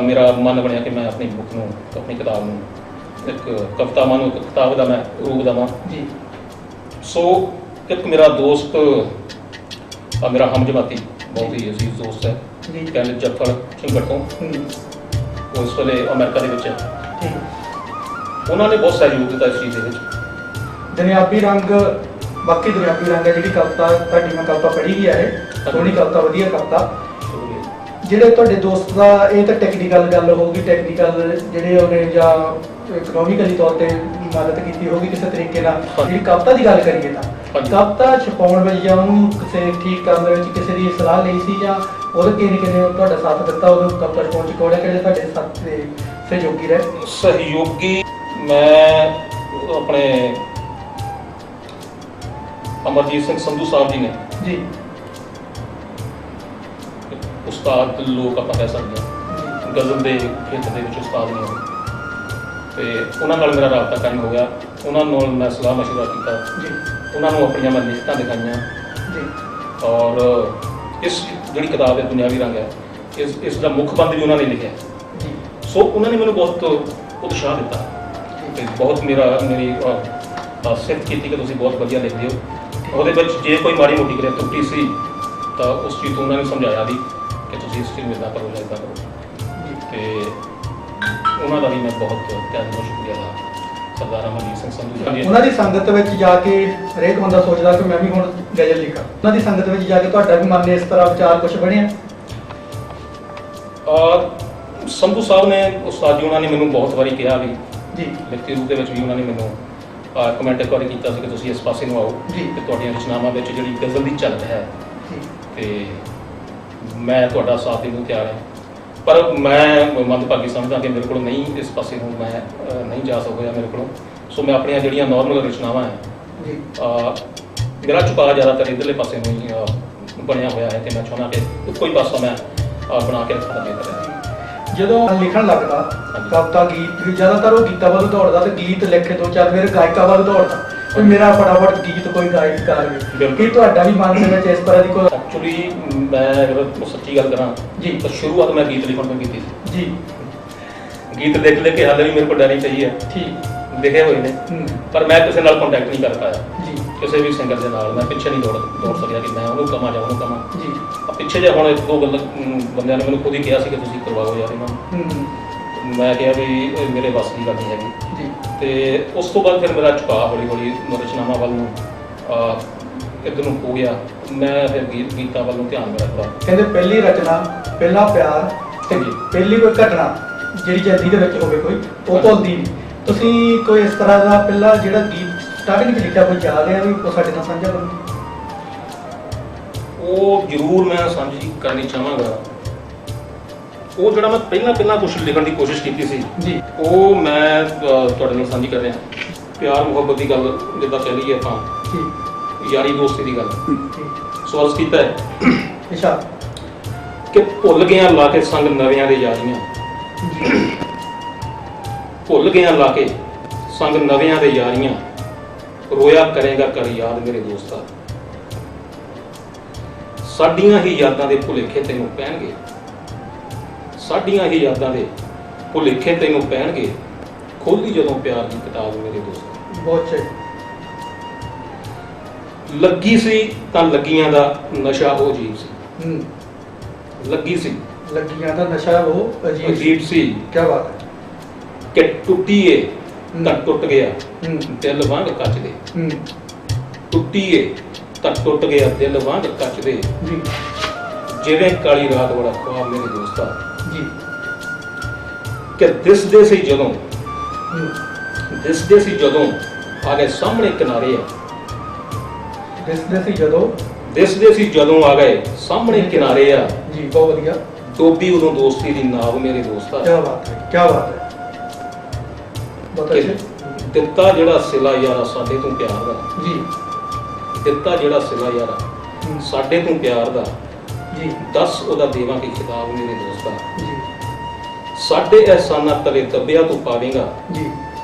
ਮੇਰਾ ਮਨ ਬਣਿਆ ਕਿ ਮੈਂ ਆਪਣੀ ਬੁੱਕ ਨੂੰ, ਆਪਣੀ ਕਿਤਾਬ ਨੂੰ ਇੱਕ ਕਵਿਤਾਵਾਂ ਨੂੰ ਇੱਕ ਕਿਤਾਬ ਦਾ ਮੈਂ ਰੂਪ ਦੇਵਾਂ। ਜੀ। ਸੋ ਇੱਕ ਮੇਰਾ ਦੋਸਤ ਮੇਰਾ ਹਮਜਮਾਤੀ ਬਹੁਤ ਹੀ ਅਜ਼ੀਜ਼ ਦੋਸਤ ਹੈ, ਜੀ। ਕੈਨਿਥ ਜੱਫਰ ਚਿੰਗੜ ਤੋਂ, ਹੂੰ। ਉਹ ਇਸ ਵੇਲੇ ਅਮਰੀਕਾ ਦੇ ਵਿੱਚ ਹੈ। ਠੀਕ। ਉਹਨਾਂ ਨੇ ਬਹੁਤ ਸਹਿਯੋਗ ਦਿੱਤਾ ਇਸ ਚੀਜ਼ ਦੇ ਵਿੱਚ। ਦੁਨਿਆਵੀ ਰੰਗ, ਬਾਕੀ ਦੁਨਿਆਵੀ ਰੰਗ ਹੈ ਜਿਹੜੀ ਕਵਿਤਾ ਤੁਹਾਡੀ, ਮੈਂ ਕਵਿਤਾ ਪੜ੍ਹੀ ਵੀ ਹੈ, ਸੋਹਣੀ ਕਵਿਤਾ, ਵਧੀਆ ਕਵਿਤਾ। ਜਿਹੜੇ ਤੁਹਾਡੇ ਦੋਸਤ ਦਾ, ਇਹ ਤਾਂ ਟੈਕਨੀਕਲ ਗੱਲ ਹੋਊਗੀ, ਟੈਕਨੀਕਲ ਜਿਹੜੇ ਉਹਨੇ ਜਾਂ ਇਕਨੋਮਿਕਲੀ ਤੌਰ ਤੇ ਮਦਦ ਕੀਤੀ ਹੋਊਗੀ ਕਿਸੇ ਤਰੀਕੇ ਨਾਲ। ਜਿਹੜੀ ਕਵਿਤਾ ਦੀ ਗੱਲ ਕਰੀਏ ਤਾਂ ਕਵਿਤਾ ਛਪਾਉਣ ਵਿੱਚ ਜਾਂ ਉਹਨੂੰ ਕਿਸੇ ਠੀਕ ਕਰਨ ਦੇ ਵਿੱਚ ਕਿਸੇ ਦੀ ਸਲਾਹ ਲਈ ਸੀ, ਜਾਂ ਉਹਦੇ ਕਿਹਨੇ ਤੁਹਾਡਾ ਸਾਥ ਦਿੱਤਾ ਉਹਨੂੰ ਕਵਿਤਾ ਛਪਾਉਣ ਚ? ਕਿਹੜੇ ਤੁਹਾਡੇ ਸਾਥ ਦੇ ਸਹਿਯੋਗੀ ਰਹੇ? ਸਹਿਯੋਗੀ ਮੈਂ ਆਪਣੇ ਅਮਰਜੀਤ ਸਿੰਘ ਸੰਧੂ ਸਾਹਿਬ ਜੀ ਨੇ, ਜੀ। ਉਸਤਾਦ ਲੋਕ ਆਪਾਂ ਕਹਿ ਸਕਦੇ ਹਾਂ, ਗਜ਼ਲ ਦੇ ਖੇਤਰ ਦੇ ਵਿੱਚ ਉਸਤਾਦ ਨੇ ਉਹ, ਤੇ ਉਹਨਾਂ ਨਾਲ ਮੇਰਾ ਰਾਬਤਾ ਕਾਇਮ ਹੋ ਗਿਆ। ਉਹਨਾਂ ਨਾਲ ਮੈਂ ਸਲਾਹ ਮਸ਼ਵਰਾ ਕੀਤਾ, ਜੀ। ਉਹਨਾਂ ਨੂੰ ਆਪਣੀਆਂ ਮੈਂ ਲਿਖਤਾਂ ਦਿਖਾਈਆਂ, ਜੀ। ਔਰ ਇਸ ਜਿਹੜੀ ਕਿਤਾਬ ਹੈ ਦੁਨਿਆਵੀ ਰੰਗ ਹੈ, ਇਸ ਦਾ ਮੁੱਖ ਬੰਦ ਵੀ ਉਹਨਾਂ ਨੇ ਲਿਖਿਆ। ਜੀ। ਸੋ ਉਹਨਾਂ ਨੇ ਮੈਨੂੰ ਬਹੁਤ ਉਤਸ਼ਾਹ ਦਿੱਤਾ ਤੇ ਬਹੁਤ ਮੇਰੀ ਸਿਫਤ ਕੀਤੀ ਕਿ ਤੁਸੀਂ ਬਹੁਤ ਵਧੀਆ ਲਿਖਦੇ ਹੋ। ਉਹਦੇ ਵਿੱਚ ਜੇ ਕੋਈ ਮਾੜੀ ਮੋਟੀ ਕਰੇ त्रुटि ਸੀ ਤਾਂ ਉਸ ਚੀਜ਼ ਤੋਂ ਉਹਨਾਂ ਨੇ ਸਮਝਾਇਆ ਵੀ ਕਿ ਤੁਸੀਂ ਇਸ ਚੀਜ਼ ਨੂੰ ਇੱਦਾਂ ਕਰੋ ਜਾਂ ਇੱਦਾਂ ਕਰੋ। ਤੇ ਉਹਨਾਂ ਦਾ ਵੀ ਮੈਂ ਬਹੁਤ ਧਿਆਨ ਨਾਲ ਸ਼ੁਕਰੀਆ ਅਦਾ, ਸਰਦਾਰ ਅਮਰਜੀਤ ਸਿੰਘ ਸੰਧੂ ਜੀ। ਉਹਨਾਂ ਦੀ ਸੰਗਤ ਵਿੱਚ ਜਾ ਕੇ ਹਰੇਕ ਬੰਦਾ ਸੋਚਦਾ ਕਿ ਮੈਂ ਵੀ ਹੁਣ ਗਜ਼ਲ ਲਿਖਾਂ। ਉਹਨਾਂ ਦੀ ਸੰਗਤ ਵਿੱਚ ਜਾ ਕੇ ਤੁਹਾਡਾ ਵੀ ਮਨ ਇਸ ਤਰ੍ਹਾਂ ਵਿਚਾਰ ਕੁਝ ਬਣਿਆ? ਸੰਧੂ ਸਾਹਿਬ ਨੇ, ਉਸਤਾਦ ਜੀ, ਉਹਨਾਂ ਨੇ ਮੈਨੂੰ ਬਹੁਤ ਵਾਰੀ ਕਿਹਾ ਵੀ, ਜੀ। ਲਿਖਤੀ ਰੂਪ ਦੇ ਵਿੱਚ ਵੀ ਉਹਨਾਂ ਨੇ ਮੈਨੂੰ ਕਮੈਂਟ ਇੱਕ ਵਾਰੀ ਕੀਤਾ ਸੀ ਕਿ ਤੁਸੀਂ ਇਸ ਪਾਸੇ ਨੂੰ ਆਓ, ਜੀ। ਤੇ ਤੁਹਾਡੀਆਂ ਰਚਨਾਵਾਂ ਵਿੱਚ ਜਿਹੜੀ ਗਜ਼ਲ ਦੀ ਝਲਕ ਹੈ ਜੀ। ਤੇ ਮੈਂ ਤੁਹਾਡਾ ਸਾਥ ਦੇਣ ਨੂੰ ਤਿਆਰ ਹਾਂ। ਪਰ ਮੈਂ ਮੰਦਭਾਗੀ ਸਮਝਦਾ ਕਿ ਮੇਰੇ ਕੋਲ ਨਹੀਂ, ਇਸ ਪਾਸੇ ਨੂੰ ਮੈਂ ਨਹੀਂ ਜਾ ਸਕਦਾ ਮੇਰੇ ਕੋਲੋਂ। ਸੋ ਮੈਂ ਆਪਣੀਆਂ ਜਿਹੜੀਆਂ ਨਾਰਮਲ ਰਚਨਾਵਾਂ ਹੈ, ਜੀ। ਮੇਰਾ ਝੁਕਾਅ ਜ਼ਿਆਦਾਤਰ ਇੱਧਰਲੇ ਪਾਸੇ ਨੂੰ ਹੀ ਬਣਿਆ ਹੋਇਆ ਹੈ, ਤੇ ਮੈਂ ਚਾਹੁੰਦਾ ਕਿ ਇੱਕੋ ਹੀ ਪਾਸਾ ਮੈਂ ਬਣਾ ਕੇ ਰੱਖਣਾ ਬਿਹਤਰ ਹੈ। ਜਦੋਂ ਲਿਖਣ ਲੱਗਦਾ ਕਵਿਤਾ, ਗੀਤ, ਜ਼ਿਆਦਾਤਰ ਉਹ ਗੀਤਾਂ ਵੱਲ ਦੌੜਦਾ ਤੇ ਗੀਤ ਲਿਖ ਕੇ 2-4 ਮੇਰੇ ਗਾਇਕਾਂ ਵੱਲ ਦੌੜਦਾ ਵੀ ਮੇਰਾ ਫਟਾਫਟ ਗੀਤ ਕੋਈ ਗਾਇਕ ਕਰ ਵੇ। ਕੀ ਤੁਹਾਡਾ ਵੀ ਮਨ ਦੇ ਵਿੱਚ ਇਸ ਤਰ੍ਹਾਂ ਦੀ ਕੋਈ? ਐਕਚੁਅਲੀ ਮੈਂ ਅਗਰ ਸੱਚੀ ਗੱਲ ਕਰਾਂ ਜੀ, ਤਾਂ ਸ਼ੁਰੂਆਤ ਮੈਂ ਗੀਤ ਲਿਖਣ ਤੋਂ ਕੀਤੀ ਸੀ। ਜੀ। ਗੀਤ ਲਿਖ ਕੇ ਹਾਲੇ ਵੀ ਮੇਰੇ ਕੋਲ ਡਾਇਰੀ ਪਈ ਹੈ, ਠੀਕ, ਲਿਖੇ ਹੋਏ ਨੇ, ਪਰ ਮੈਂ ਕਿਸੇ ਨਾਲ ਕੰਟੈਕਟ ਨਹੀਂ ਕਰ ਪਾਇਆ। ਜੀ। ਕਿਸੇ ਵੀ ਸਿੰਗਰ ਦੇ ਨਾਲ ਮੈਂ ਪਿੱਛੇ ਨਹੀਂ ਦੌੜ ਸਕਿਆ ਕਿ ਮੈਂ ਉਹਨੂੰ ਕਹਾਂ ਜਾਂ ਉਹਨੂੰ ਕਹਾਂ। ਜੀ। ਪਿੱਛੇ ਜੇ ਹੁਣ ਇੱਕ ਦੋ ਬੰਦਿਆਂ ਨੇ ਮੈਨੂੰ ਖੁਦ ਹੀ ਕਿਹਾ ਸੀ ਕਿ ਤੁਸੀਂ ਕਰਵਾਓ ਯਾਰ ਇਹਨਾਂ ਨੂੰ। ਮੈਂ ਕਿਹਾ ਵੀ ਇਹ ਮੇਰੇ ਵੱਸ ਦੀ ਗੱਲ ਨਹੀਂ ਹੈਗੀ। ਜੀ। ਤੇ ਉਸ ਤੋਂ ਬਾਅਦ ਫਿਰ ਮੇਰਾ ਝੁਕਾਅ ਹੌਲੀ ਹੌਲੀ ਰਚਨਾਵਾਂ ਵੱਲ ਨੂੰ ਇੱਧਰ ਨੂੰ ਹੋ ਗਿਆ। ਮੈਂ ਫਿਰ ਗੀਤਾਂ ਵੱਲ ਨੂੰ ਧਿਆਨ ਮੇਰਾ ਦਿੱਤਾ। ਕਹਿੰਦੇ ਪਹਿਲੀ ਰਚਨਾ, ਪਹਿਲਾ ਪਿਆਰ ਤੇ ਪਹਿਲੀ ਕੋਈ ਘਟਨਾ ਜਿਹੜੀ ਜ਼ਿੰਦਗੀ ਦੇ ਵਿੱਚ ਹੋਵੇ ਕੋਈ, ਉਹ ਭੁੱਲਦੀ ਨਹੀਂ। ਤੁਸੀਂ ਕੋਈ ਇਸ ਤਰ੍ਹਾਂ ਦਾ ਪਹਿਲਾ ਜਿਹੜਾ ਗੀਤ ਸਟਾਰਟਿੰਗ 'ਚ ਲਿਖਿਆ ਕੋਈ ਯਾਦ ਹੈ ਵੀ ਉਹ ਸਾਡੇ ਨਾਲ ਸਾਂਝਾ ਕਰੋ? ਉਹ ਜ਼ਰੂਰ ਮੈਂ ਸਾਂਝੀ ਕਰਨੀ ਚਾਹਾਂਗਾ। ਉਹ ਜਿਹੜਾ ਮੈਂ ਪਹਿਲਾਂ ਕੁਝ ਲਿਖਣ ਦੀ ਕੋਸ਼ਿਸ਼ ਕੀਤੀ ਸੀ ਜੀ, ਉਹ ਮੈਂ ਤੁਹਾਡੇ ਨਾਲ ਸਾਂਝੀ ਕਰ ਰਿਹਾ। ਪਿਆਰ ਮੁਹੱਬਤ ਦੀ ਗੱਲ ਜਿੱਦਾਂ ਕਹਿ ਲਈਏ ਆਪਾਂ, ਯਾਰੀ ਦੋਸਤੀ ਦੀ ਗੱਲ। ਸੋ ਅਰਜ਼ ਕੀਤਾ ਹੈ ਅੱਛਾ ਕਿ ਭੁੱਲ ਗਿਆ ਲਾ ਕੇ ਸੰਗ ਨਵਿਆਂ ਦੇ ਯਾਰੀਆਂ, ਭੁੱਲ ਗਿਆ ਲਾ ਕੇ ਸੰਗ ਨਵਿਆਂ ਦੇ ਯਾਰੀਆਂ, ਰੋਇਆ ਕਰੇਗਾ ਕਰ ਯਾਦ ਮੇਰੇ ਦੋਸਤਾ, ਸਾਡੀਆਂ ਹੀ ਯਾਦਾਂ ਦੇ ਭੁਲੇਖੇ ਤੈਨੂੰ ਪੈਣਗੇ, ਸਾਡੀਆਂ ਹੀ ਯਾਦਾਂ ਦੇ ਭੁਲੇਖੇ ਤੈਨੂੰ ਪੈਣਗੇ, ਖੋਲੀ ਜਦੋਂ ਪਿਆਰ ਦੀ ਕਿਤਾਬ ਮੇਰੇ ਦੋਸਤ। ਬਹੁਤ ਚੰਗਾ। ਲੱਗੀ ਸੀ ਤਾਂ ਲੱਗੀਆਂ ਦਾ ਨਸ਼ਾ ਉਹ ਅਜੀਬ ਸੀ। ਲੱਗੀ ਸੀ, ਲੱਗੀਆਂ ਦਾ ਨਸ਼ਾ ਉਹ ਅਜੀਬ ਸੀ। ਕੀ ਬਾਤ ਹੈ। ਕਿ ਟੁੱਟੀਏ ਤਾਂ ਟੁੱਟ ਗਿਆ ਦਿਲ ਵਾਂਗ ਕੱਚ ਦੇ, ਟੁੱਟੀਏ ਤਾਂ ਟੁੱਟ ਗਿਆ ਦਿਲ ਵਾਂਗ ਕੱਚ ਦੇ, ਜਿਵੇਂ ਕਾਲੀ ਰਾਤ ਵਾਲਾ ख्वाब ਮੇਰੇ ਦੋਸਤਾ ਜੀ ਕਿ ਦਿਸਦੇ ਸੀ ਜਦੋਂ ਹੂੰ ਦਿਸਦੇ ਸੀ ਜਦੋਂ ਆ ਗਏ ਸਾਹਮਣੇ ਕਿਨਾਰੇ ਆ ਦਿਸਦੇ ਸੀ ਜਦੋਂ ਦਿਸਦੇ ਸੀ ਜਦੋਂ ਆ ਗਏ ਸਾਹਮਣੇ ਕਿਨਾਰੇ ਆ ਜੀ ਬਹੁਤ ਵਧੀਆ ਡੋਬੀ ਉਦੋਂ ਦੋਸਤੀ ਦੀ ਨਾਵ ਮੇਰੇ ਦੋਸਤਾ ਕੀ ਬਾਤ ਹੈ ਕੀ ਬਾਤ ਹੈ ਬਹੁਤ ਕਿ ਅੱਛੇ ਦਿੱਤਾ ਜਿਹੜਾ ਸਿਲਾ ਯਾਰਾ ਸਾਡੇ ਤੋਂ ਪਿਆਰ ਦਾ ਜੀ ਦਿੱਤਾ ਜਿਹੜਾ ਸਿਲਾ ਯਾਰਾ ਹੂੰ, ਸਾਡੇ ਤੋਂ ਪਿਆਰ ਦਾ ਜੀ ਦੱਸ ਉਹਦਾ ਦੇਵਾਂ ਕੀ ਖਿਤਾਬ ਮੇਰੇ ਦੋਸਤਾ ਜੀ ਸਾਡੇ ਅਹਿਸਾਨਾਂ ਤਲੇ ਦੱਬਿਆ ਤੂੰ ਪਾਵੇਂਗਾ ਜੀ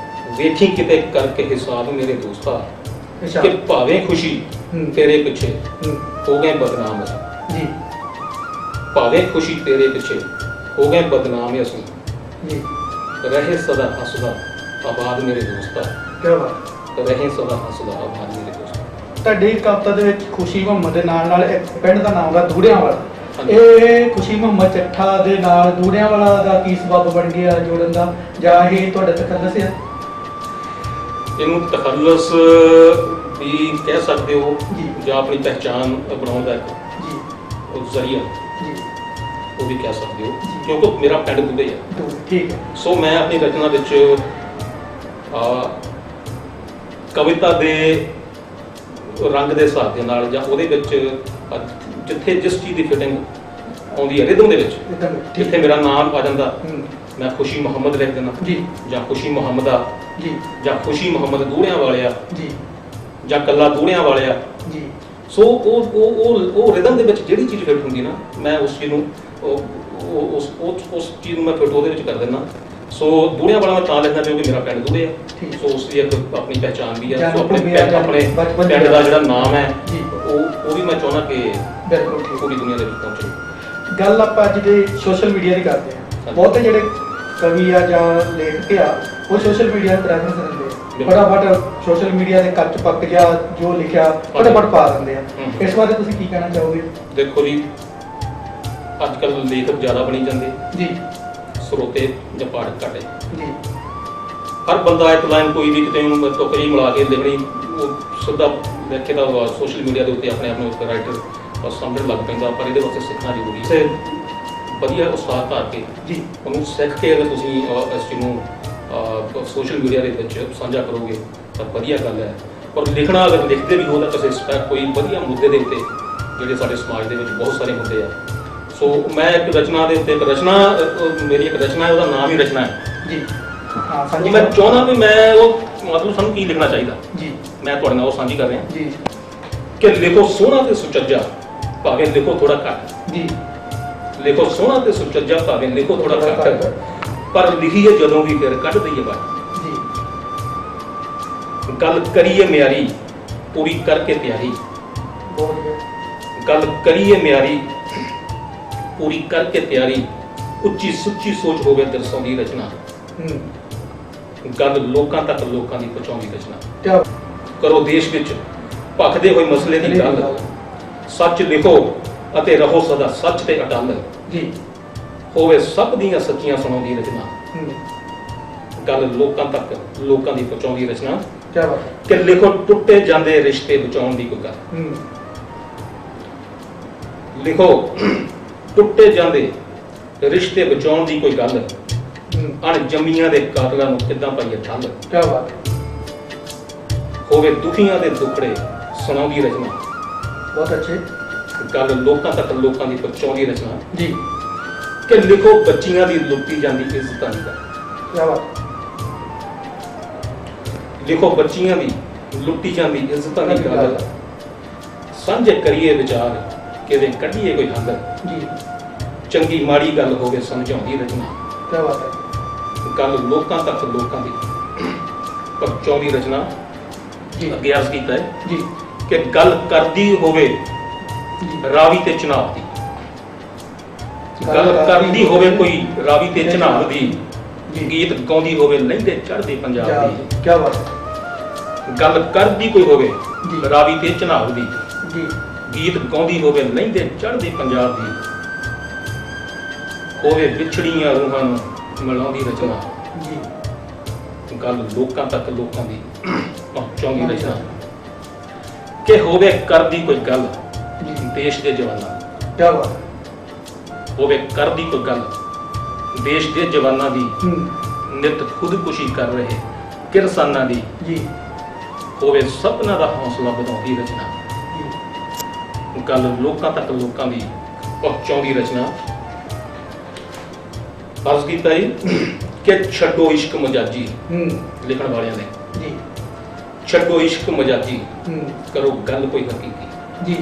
ਵੇਖੀ ਕਿਤੇ ਕਰਕੇ ਹਿਸਾਬ ਮੇਰੇ ਦੋਸਤਾ ਅੱਛਾ ਕਿ ਭਾਵੇਂ ਖੁਸ਼ੀ ਹੂੰ, ਤੇਰੇ ਪਿੱਛੇ ਹੂੰ, ਹੋ ਗਏ ਬਦਨਾਮ ਅਸੀਂ ਜੀ ਭਾਵੇਂ ਖੁਸ਼ੀ ਤੇਰੇ ਪਿੱਛੇ ਹੋ ਗਏ ਬਦਨਾਮ ਅਸੀਂ ਜੀ ਰਹੇ ਸਦਾ ਹੱਸਦਾ ਆਬਾਦ ਮੇਰੇ ਦੋਸਤਾ ਕੀ ਬਾਤ ਰਹੇ ਸਦਾ ਹੱਸਦਾ ਆਬਾਦ ਮੇਰੇ ਦੋਸਤਾ ਤੁਹਾਡੀ ਕਵਿਤਾ ਦੇ ਵਿੱਚ ਖੁਸ਼ੀ ਮੁਹੰਮਦ ਦੇ ਨਾਲ ਇੱਕ ਪਿੰਡ ਦਾ ਨਾਮ ਹੈ ਦੂੜਿਆਂ ਵਾਲਾ ਹਾਂਜੀ। ਇਹ ਖੁਸ਼ੀ ਮੁਹੰਮਦ ਚੱਠਾ ਦੇ ਨਾਲ ਦੂੜਿਆਂ ਵਾਲਾ ਦਾ ਕੀ ਸਬਬ ਬਣ ਗਿਆ ਜੋੜਨ ਦਾ ਜਾਂ ਇਹ ਤੁਹਾਡੇ ਤਖੱਲਸ ਹੈ ਇਹਨੂੰ ਤਖੱਲਸ ਵੀ ਕਹਿ ਸਕਦੇ ਹੋ ਜੀ। ਜਾਂ ਆਪਣੀ ਪਹਿਚਾਨ ਬਣਾਉਣ ਦਾ ਇੱਕ ਜੀ ਉਹ ਜ਼ਰੀਆ ਜੀ ਉਹ ਵੀ ਕਹਿ ਸਕਦੇ ਹੋ ਜੀ। ਕਿਉਂਕਿ ਮੇਰਾ ਪਿੰਡ ਦੁਬਈ ਹੈ ਦੂੜ ਠੀਕ ਹੈ ਸੋ ਮੈਂ ਆਪਣੀ ਰਚਨਾ ਵਿੱਚ ਕਵਿਤਾ ਦੇ ਰੰਗ ਦੇ ਹਿਸਾਬ ਦੇ ਨਾਲ ਜਾਂ ਉਹਦੇ ਵਿੱਚ ਜਿੱਥੇ ਜਿਸ ਚੀਜ਼ ਦੀ ਫਿਟਿੰਗ ਆਉਂਦੀ ਹੈ ਰਿਦਮ ਦੇ ਵਿੱਚ ਇੱਦਾਂ ਠੀਕ ਜਿੱਥੇ ਮੇਰਾ ਨਾਮ ਆ ਜਾਂਦਾ ਹੂੰ, ਮੈਂ ਖੁਸ਼ੀ ਮੁਹੰਮਦ ਲਿਖ ਦਿੰਦਾ ਜੀ ਜਾਂ ਖੁਸ਼ੀ ਮੁਹੰਮਦਾ ਜੀ ਜਾਂ ਖੁਸ਼ੀ ਮੁਹੰਮਦ ਦੂੜਿਆਂ ਵਾਲਿਆ ਜੀ ਜਾਂ ਕੱਲਾ ਦੂੜਿਆਂ ਵਾਲਿਆ ਜੀ ਸੋ ਉਹ ਰਿਦਮ ਦੇ ਵਿੱਚ ਜਿਹੜੀ ਚੀਜ਼ ਫਿੱਟ ਹੁੰਦੀ ਨਾ ਮੈਂ ਉਸ ਚੀਜ਼ ਨੂੰ ਉਸ ਚੀਜ਼ ਨੂੰ ਮੈਂ ਫਿੱਟ ਉਹਦੇ ਵਿੱਚ ਕਰ ਦਿੰਦਾ ਸੋ ਦੂੜਿਆਂ ਵਾਲਾ ਮੈਂ ਤਾਂ ਲਿਖਦਾ ਕਿਉਂਕਿ ਮੇਰਾ ਪਿੰਡ ਦੂੜੇ ਆ ਠੀਕ। ਸੋ ਉਸ ਦੀ ਇੱਕ ਆਪਣੀ ਪਹਿਚਾਣ ਵੀ ਆ ਜਾਂ ਸੋ ਆਪਣੇ ਵੀ ਆ, ਜਾਂ ਆਪਣੇ ਬਚਪਨ ਪਿੰਡ ਦਾ ਜਿਹੜਾ ਨਾਮ ਹੈ ਜੀ ਉਹ ਵੀ ਮੈਂ ਚਾਹੁੰਦਾ ਕਿ ਬਿਲਕੁਲ ਠੀਕ ਪੂਰੀ ਦੁਨੀਆ ਦੇ ਵਿੱਚ ਪਹੁੰਚੇ ਗੱਲ ਆਪਾਂ ਅੱਜ ਦੇ ਸੋਸ਼ਲ ਮੀਡੀਆ ਦੀ ਕਰਦੇ ਹਾਂ ਹਾਂਜੀ। ਬਹੁਤੇ ਜਿਹੜੇ ਕਵੀ ਆ ਜਾਂ ਲੇਖਕ ਆ ਉਹ ਸੋਸ਼ਲ ਮੀਡੀਆ ਤੇ ਰੈਫਰੈਂਸ ਦਿੰਦੇ ਆ ਫਟਾਫਟ ਸੋਸ਼ਲ ਮੀਡੀਆ ਦੇ ਕੱਚ ਪੱਕ ਜਾਂ ਜੋ ਲਿਖਿਆ ਫਟਾਫਟ ਪਾ ਦਿੰਦੇ ਆ ਹਮ। ਇਸ ਬਾਰੇ ਤੁਸੀਂ ਕੀ ਕਹਿਣਾ ਚਾਹੋਗੇ ਦੇਖੋ ਜੀ ਅੱਜ ਕੱਲ੍ਹ ਲੇਖਕ ਜ਼ਿਆਦਾ ਬਣੀ ਜਾਂਦੇ ਜੀ ਸਰੋਤੇ ਜਾਂ ਪਾਠਕ ਘਟੇ ਜੀ ਹਰ ਬੰਦਾ ਇੱਕ ਲਾਈਨ ਕੋਈ ਵੀ ਕਿਤੇ ਉਹਨੂੰ ਟੋਕਰੀ ਮਿਲਾ ਕੇ ਲਿਖਣੀ ਉਹ ਸਿੱਧਾ ਲਿਖੇ ਦਾ ਸੋਸ਼ਲ ਮੀਡੀਆ ਦੇ ਉੱਤੇ ਆਪਣੇ ਆਪ ਨੂੰ ਇੱਕ ਰਾਈਟਰ ਸਮਝਣ ਲੱਗ ਪੈਂਦਾ ਪਰ ਇਹਦੇ ਵਾਸਤੇ ਸਿੱਖਣਾ ਜ਼ਰੂਰੀ ਹੈ ਵਧੀਆ ਉਸਤਾਦ ਧਾਰ ਕੇ ਜੀ ਉਹਨੂੰ ਸਿੱਖ ਕੇ ਅਗਰ ਤੁਸੀਂ ਇਸ ਚੀਜ਼ ਨੂੰ ਸੋਸ਼ਲ ਮੀਡੀਆ ਦੇ ਵਿੱਚ ਸਾਂਝਾ ਕਰੋਗੇ ਤਾਂ ਵਧੀਆ ਗੱਲ ਹੈ ਪਰ ਲਿਖਣਾ ਅਗਰ ਲਿਖਦੇ ਵੀ ਹੋ ਤਾਂ ਕਿਸੇ ਸਪੈਕ ਕੋਈ ਵਧੀਆ ਮੁੱਦੇ ਦੇ ਉੱਤੇ ਜਿਹੜੇ ਸਾਡੇ ਸਮਾਜ ਦੇ ਵਿੱਚ ਬਹੁਤ ਸਾਰੇ ਮੁੱਦੇ ਆ ਸੋ ਮੈਂ ਇੱਕ ਰਚਨਾ ਦੇ ਉੱਤੇ ਇੱਕ ਰਚਨਾ ਮੇਰੀ ਇੱਕ ਰਚਨਾ ਹੈ ਉਹਦਾ ਨਾਮ ਹੀ ਰਚਨਾ ਹੈ ਜੀ ਹਾਂ ਉਹ ਸਾਂਝੀ ਮੈਂ ਕਰੋ। ਚਾਹੁੰਦਾ ਵੀ ਮੈਂ ਉਹ ਮਤਲਬ ਸਾਨੂੰ ਕੀ ਲਿਖਣਾ ਚਾਹੀਦਾ ਜੀ ਮੈਂ ਤੁਹਾਡੇ ਨਾਲ ਉਹ ਸਾਂਝੀ ਕਰ ਰਿਹਾ ਜੀ ਕਿ ਲਿਖੋ ਸੋਹਣਾ ਤੇ ਸੁਚੱਜਾ ਭਾਵੇਂ ਲਿਖੋ ਥੋੜਾ ਘੱਟ ਜੀ ਲਿਖੋ ਸੋਹਣਾ ਤੇ ਸੁਚੱਜਾ ਭਾਵੇਂ ਲਿਖੋ ਥੋੜਾ ਘੱਟ ਪਰ ਲਿਖੀਏ ਜਦੋਂ ਵੀ ਫਿਰ ਕੱਢ ਦਈਏ ਬਾਹਰ ਜੀ ਗੱਲ ਕਰੀਏ ਮਿਆਰੀ ਪੂਰੀ ਕਰਕੇ ਤਿਆਰੀ ਬਹੁਤ ਵਧੀਆ ਗੱਲ ਕਰੀਏ ਮਿਆਰੀ ਪੂਰੀ ਕਰਕੇ ਤਿਆਰੀ ਉੱਚੀ ਸੁੱਚੀ ਸੋਚ ਹੋਵੇ ਦਰਸਾਉਂਦੀ ਰਚਨਾ ਹੂੰ ਗੱਲ ਲੋਕਾਂ ਤੱਕ ਲੋਕਾਂ ਦੀ ਪਹੁੰਚਾਉਂਦੀ ਰਚਨਾ ਕਿਆ ਕਰੋ ਦੇਸ਼ ਵਿੱਚ ਭਖਦੇ ਹੋਏ ਮਸਲੇ ਦੀ ਗੱਲ ਸੱਚ ਲਿਖੋ ਅਤੇ ਰਹੋ ਸਦਾ ਸੱਚ ਤੇ ਅਟਲ ਜੀ ਹੋਵੇ ਸਭ ਦੀਆਂ ਸੱਚੀਆਂ ਸੁਣਾਉਂਦੀ ਰਚਨਾ ਹੂੰ ਗੱਲ ਲੋਕਾਂ ਤੱਕ ਲੋਕਾਂ ਦੀ ਪਹੁੰਚਾਉਂਦੀ ਰਚਨਾ ਕਿਆ ਬਾਤ ਕਿ ਲਿਖੋ ਟੁੱਟੇ ਜਾਂਦੇ ਰਿਸ਼ਤੇ ਬਚਾਉਣ ਦੀ ਕੋਈ ਗੱਲ ਹੂੰ ਲਿਖੋ ਟੁੱਟੇ ਜਾਂਦੇ ਰਿਸ਼ਤੇ ਬਚਾਉਣ ਦੀ ਕੋਈ ਗੱਲ ਹੂੰ ਅਣਜੰਮੀਆਂ ਦੇ ਕਾਤਲਾਂ ਨੂੰ ਕਿੱਦਾਂ ਪਾਈਏ ਠੱਲ ਕਿਆ ਬਾਤ ਹੋਵੇ ਦੁਖੀਆਂ ਦੇ ਦੁੱਖੜੇ ਸੁਣਾਉਂਦੀ ਰਚਨਾ ਬਹੁਤ ਅੱਛੇ ਗੱਲ ਲੋਕਾਂ ਤੱਕ ਲੋਕਾਂ ਦੀ ਪਹੁੰਚਾਉਂਦੀ ਰਚਨਾ ਜੀ ਕਿ ਲਿਖੋ ਬੱਚੀਆਂ ਦੀ ਲੁੱਟੀ ਜਾਂਦੀ ਇੱਜ਼ਤਾਂ ਦੀ ਗੱਲ ਕਿਆ ਬਾਤ ਲਿਖੋ ਬੱਚੀਆਂ ਦੀ ਲੁੱਟੀ ਜਾਂਦੀ ਇੱਜ਼ਤਾਂ ਦੀ ਗੱਲ ਸਾਂਝੇ ਕਰੀਏ ਵਿਚਾਰ ਕਿਵੇਂ ਕੱਢੀਏ ਕੋਈ ਹੱਲ ਜੀ ਚੰਗੀ ਮਾੜੀ ਗੱਲ ਹੋਵੇ ਸਮਝਾਉਂਦੀ ਰਚਨਾ ਕਿਆ ਬਾਤ ਹੈ ਗੱਲ ਲੋਕਾਂ ਤੱਕ ਲੋਕਾਂ ਦੀ ਪਹੁੰਚਾਉਂਦੀ ਰਚਨਾ ਜੀ ਅੱਗੇ ਅਰਜ਼ ਕੀਤਾ ਹੈ ਜੀ ਕਿ ਗੱਲ ਕਰਦੀ ਹੋਵੇ ਜੀ ਰਾਵੀ ਤੇ ਚਨਾਬ ਦੀ ਗੱਲ ਕਰਦੀ ਹੋਵੇ ਕੋਈ ਰਾਵੀ ਤੇ ਚਨਾਬ ਦੀ ਜੀ ਗੀਤ ਗਾਉਂਦੀ ਹੋਵੇ ਲਹਿੰਦੇ ਚੜ੍ਹਦੇ ਪੰਜਾਬ ਦੀ ਕਿਆ ਬਾਤ ਹੈ ਗੱਲ ਕਰਦੀ ਕੋਈ ਹੋਵੇ ਜੀ। ਰਾਵੀ ਤੇ ਚਨਾਬ ਦੀ ਜੀ ਗੀਤ ਗਾਉਂਦੀ ਹੋਵੇ ਲਹਿੰਦੇ ਚੜ੍ਹਦੇ ਪੰਜਾਬ ਦੀ ਹੋਵੇ ਵਿਛੜੀਆਂ ਰੂਹਾਂ ਨੂੰ ਮਿਲਾਉਂਦੀ ਰਚਨਾ ਜੀ ਗੱਲ ਲੋਕਾਂ ਤੱਕ ਲੋਕਾਂ ਦੀ ਪਹੁੰਚਾਉਂਦੀ ਰਚਨਾ ਕਿ ਹੋਵੇ ਕਰਦੀ ਕੋਈ ਗੱਲ ਜੀ ਦੇਸ਼ ਦੇ ਜਵਾਨਾਂ ਕਿਆ ਬਾਤ ਹੋਵੇ ਕਰਦੀ ਕੋਈ ਗੱਲ ਦੇਸ਼ ਦੇ ਜਵਾਨਾਂ ਦੀ ਨਿਤ ਖੁਦਕੁਸ਼ੀ ਕਰ ਰਹੇ ਕਿਰਸਾਨਾਂ ਦੀ ਜੀ ਹੋਵੇ ਸਪਨਾ ਦਾ ਹੌਸਲਾ ਵਧਾਉਂਦੀ ਰਚਨਾ ਗੱਲ ਲੋਕਾਂ ਤੱਕ ਲੋਕਾਂ ਦੀ ਪਹੁੰਚਾਉਂਦੀ ਰਚਨਾ ਅਰਜ਼ ਕੀਤਾ ਜੀ ਕਿ ਛੱਡੋ ਇਸ਼ਕ ਮਜਾਜੀ ਲਿਖਣ ਵਾਲਿਆਂ ਨੇ ਜੀ ਛੱਡੋ ਇਸ਼ਕ ਮਜਾਜੀ ਕਰੋ ਗੱਲ ਕੋਈ ਹਕੀਕੀ ਜੀ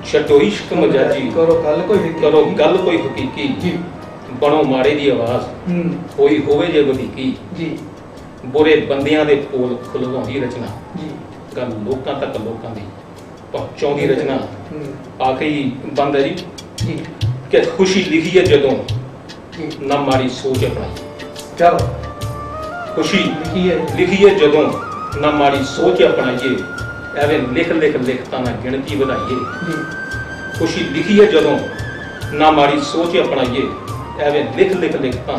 ਛੱਡੋ ਇਸ਼ਕ ਮਜਾਜੀ ਕਰੋ ਗੱਲ ਕੋਈ ਹਕੀਕੀ ਜੀ ਬਣੋ ਮਾੜੇ ਦੀ ਆਵਾਜ਼ ਕੋਈ ਹੋਵੇ ਜੇ ਵਧੀਕੀ ਜੀ ਬੁਰੇ ਬੰਦਿਆਂ ਦੇ ਕੋਲ ਖੁਲਵਾਉਂਦੀ ਰਚਨਾ ਜੀ ਗੱਲ ਲੋਕਾਂ ਤੱਕ ਲੋਕਾਂ ਦੀ ਪਹੁੰਚਾਉਂਦੀ ਰਚਨਾ ਆਖਰੀ ਬੰਦ ਹੈ ਜੀ ਕਿ ਖੁਸ਼ੀ ਲਿਖੀ ਹੈ ਜਦੋਂ ਨਾ ਮਾੜੀ ਸੋਚ ਅਪਣਾਈ ਚਲੋ ਖੁਸ਼ੀ ਲਿਖੀ ਹੈ ਜਦੋਂ ਨਾ ਮਾੜੀ ਸੋਚ ਅਪਣਾਈਏ ਐਵੇਂ ਲਿਖ ਤਾਂ ਨਾ ਗਿਣਤੀ ਵਧਾਈਏ ਜੀ ਖੁਸ਼ੀ ਲਿਖੀ ਹੈ ਜਦੋਂ ਨਾ ਮਾੜੀ ਸੋਚ ਅਪਣਾਈਏ ਐਵੇਂ ਲਿਖ ਤਾਂ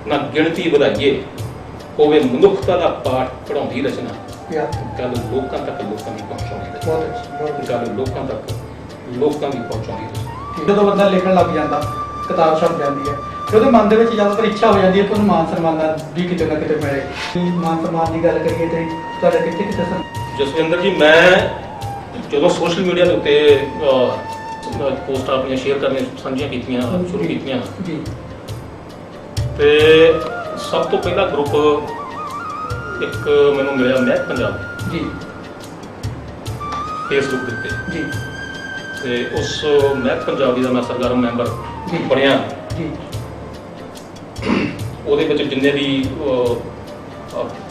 ਨਾ ਗਿਣਤੀ ਵਧਾਈਏ ਹੋਵੇ ਮਨੁੱਖਤਾ ਦਾ ਪਾਠ ਪੜਾਉਂਦੀ ਰਚਨਾ ਗੱਲ ਲੋਕਾਂ ਤੱਕ ਲੋਕਾਂ ਦੀ ਪਹੁੰਚਾਉਂਦੀ ਰਚਨਾ ਗੱਲ ਲੋਕਾਂ ਤੱਕ ਲੋਕਾਂ ਦੀ ਪਹੁੰਚਾਉਂਦੀ ਰਚਨਾ ਜਦੋਂ ਬੰਦਾ ਲਿਖਣ ਲੱਗ ਜਾਂਦਾ ਕਿਤਾਬ ਛਪ ਜਾਂਦੀ ਹੈ ਤੇ ਉਹਦੇ ਮਨ ਦੇ ਵਿੱਚ ਜ਼ਿਆਦਾਤਰ ਇੱਛਾ ਹੋ ਜਾਂਦੀ ਹੈ ਕਿ ਉਹਨੂੰ ਮਾਨ ਸਨਮਾਨ ਵੀ ਕਿਤੇ ਨਾ ਕਿਤੇ ਮਿਲੇ ਮਾਨ ਸਨਮਾਨ ਦੀ ਗੱਲ ਕਰੀਏ ਤੇ ਤੁਹਾਡਾ ਕਿੱਥੇ ਜਸਵਿੰਦਰ ਜੀ ਮੈਂ ਜਦੋਂ ਸੋਸ਼ਲ ਮੀਡੀਆ ਦੇ ਉੱਤੇ ਪੋਸਟਾਂ ਆਪਣੀਆਂ ਸ਼ੇਅਰ ਕਰਨੀਆਂ ਸਾਂਝੀਆਂ ਕੀਤੀਆਂ ਸ਼ੁਰੂ ਕੀਤੀਆਂ ਜੀ ਤੇ ਸਭ ਤੋਂ ਪਹਿਲਾ ਗਰੁੱਪ ਇੱਕ ਮੈਨੂੰ ਮਿਲਿਆ ਮਹਿਕ ਪੰਜਾਬ ਜੀ ਫੇਸਬੁੱਕ ਦੇ ਉੱਤੇ ਜੀ ਤੇ ਉਸ ਮਹਿਕ ਪੰਜਾਬੀ ਦਾ ਮੈਂ ਸਰਗਰਮ ਮੈਂਬਰ ਬਣਿਆ ਜੀ ਉਹਦੇ ਵਿੱਚ ਜਿੰਨੇ ਵੀ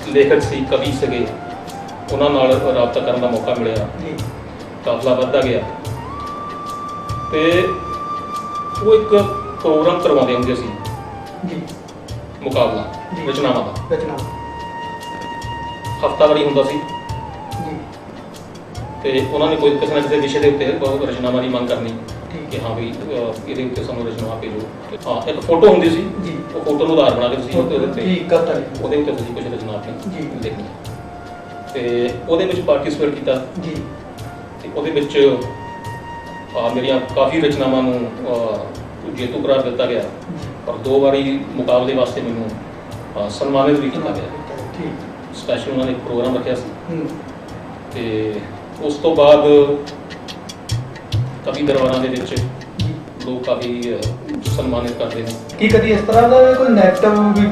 ਲੇਖਕ ਸੀ ਕਵੀ ਸੀਗੇ ਉਹਨਾਂ ਨਾਲ ਰਾਬਤਾ ਕਰਨ ਦਾ ਮੌਕਾ ਮਿਲਿਆ ਜੀ ਕਾਫਲਾ ਵੱਧਦਾ ਗਿਆ ਤੇ ਉਹ ਇੱਕ ਪ੍ਰੋਗਰਾਮ ਕਰਵਾਉਂਦੇ ਹੁੰਦੇ ਸੀ ਜੀ ਮੁਕਾਬਲਾ ਰਚਨਾਵਾਂ ਦਾ ਹਫ਼ਤਾਵਾਰੀ ਹੁੰਦਾ ਸੀ ਜੀ ਤੇ ਉਹਨਾਂ ਨੇ ਕੋਈ ਕਿਸੇ ਨਾ ਕਿਸੇ ਵਿਸ਼ੇ ਦੇ ਉੱਤੇ ਬਹੁਤ ਰਚਨਾਵਾਂ ਦੀ ਮੰਗ ਕਰਨੀ ਕਿ ਹਾਂ ਵੀ ਇਹਦੇ ਉੱਤੇ ਸਾਨੂੰ ਰਚਨਾਵਾਂ ਭੇਜੋ ਹਾਂ ਇੱਕ ਫੋਟੋ ਹੁੰਦੀ ਸੀ ਜੀ ਉਹ ਫੋਟੋ ਨੂੰ ਆਧਾਰ ਬਣਾ ਕੇ ਤੁਸੀਂ ਉਹਦੇ ਉੱਤੇ ਉਹਦੇ ਉੱਤੇ ਤੁਸੀਂ ਕੁਝ ਰਚਨਾ ਆਪਣੀ ਲਿਖਣੀ ਤੇ ਉਹਦੇ ਵਿੱਚ ਪਾਰਟਿਸਿਪੇਟ ਕੀਤਾ ਜੀ ਤੇ ਉਹਦੇ ਵਿੱਚ ਮੇਰੀਆਂ ਕਾਫੀ ਰਚਨਾਵਾਂ ਨੂੰ ਜੇਤੂ ਕਰਾਰ ਦਿੱਤਾ ਗਿਆ ਔਰ 2 ਵਾਰੀ ਮੁਕਾਬਲੇ ਵਾਸਤੇ ਮੈਨੂੰ ਸਨਮਾਨਿਤ ਵੀ ਕੀਤਾ ਗਿਆ ਸਪੈਸ਼ਲ ਉਹਨਾਂ ਨੇ ਪ੍ਰੋਗਰਾਮ ਰੱਖਿਆ ਸੀ ਤੇ ਉਸ ਤੋਂ ਬਾਅਦ ਕਵੀ ਦਰਬਾਰਾਂ ਦੇ ਵਿੱਚ ਲੋਕ ਕਾਫੀ ਸਨਮਾਨਿਤ ਕਰਦੇ ਨੇ ਕੀ ਕਦੀ ਇਸ ਤਰ੍ਹਾਂ ਦਾ ਕੋਈ ਨੈਗੇਟਿਵ ਵੀ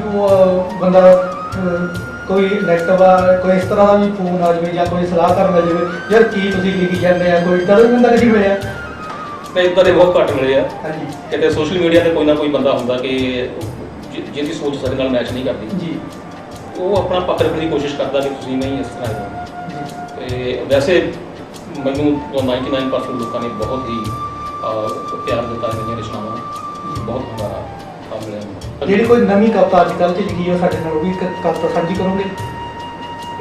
ਬੰਦਾ ਕੋਈ ਨੈਗੇਟਿਵ ਕੋਈ ਇਸ ਤਰ੍ਹਾਂ ਦਾ ਵੀ ਫੋਨ ਆ ਜਾਵੇ ਜਾਂ ਕੋਈ ਸਲਾਹ ਕਰਨ ਮਿਲ ਜਾਵੇ ਯਾਰ ਕੀ ਤੁਸੀਂ ਲਿਖੀ ਜਾਂਦੇ ਆ ਕੋਈ ਇੱਦਾਂ ਦਾ ਬੰਦਾ ਕਦੀ ਹੋਇਆ ਨਹੀਂ ਇੱਦਾਂ ਦੇ ਬਹੁਤ ਘੱਟ ਮਿਲੇ ਆ ਹਾਂਜੀ ਕਿਤੇ ਸੋਸ਼ਲ ਮੀਡੀਆ ਤੇ ਕੋਈ ਨਾ ਕੋਈ ਬੰਦਾ ਹੁੰਦਾ ਕਿ ਜਿਹਦੀ ਸੋਚ ਸਾਡੇ ਨਾਲ ਮੈਚ ਨਹੀਂ ਕਰਦੀ ਜੀ ਉਹ ਆਪਣਾ ਪੱਖ ਰੱਖਣ ਦੀ ਕੋਸ਼ਿਸ਼ ਕਰਦਾ ਕਿ ਤੁਸੀਂ ਨਹੀਂ ਇਸ ਤਰ੍ਹਾਂ ਤੇ ਵੈਸੇ ਮੈਨੂੰ 99% ਲੋਕਾਂ ਨੇ ਬਹੁਤ ਹੀ ਪਿਆਰ ਦਿੱਤਾ ਮੇਰੀਆਂ ਰਚਨਾਵਾਂ ਬਹੁਤ ਹੰਗਾਰਾ ਮਿਲਿਆ ਜਿਹੜੀ ਕੋਈ ਨਵੀਂ ਕਵਿਤਾ ਅੱਜ ਕੱਲ੍ਹ 'ਚ ਲਿਖੀ ਹੈ ਸਾਡੇ ਨਾਲ ਉਹ ਵੀ ਕਵਿਤਾ ਸਾਂਝੀ ਕਰੋਗੇ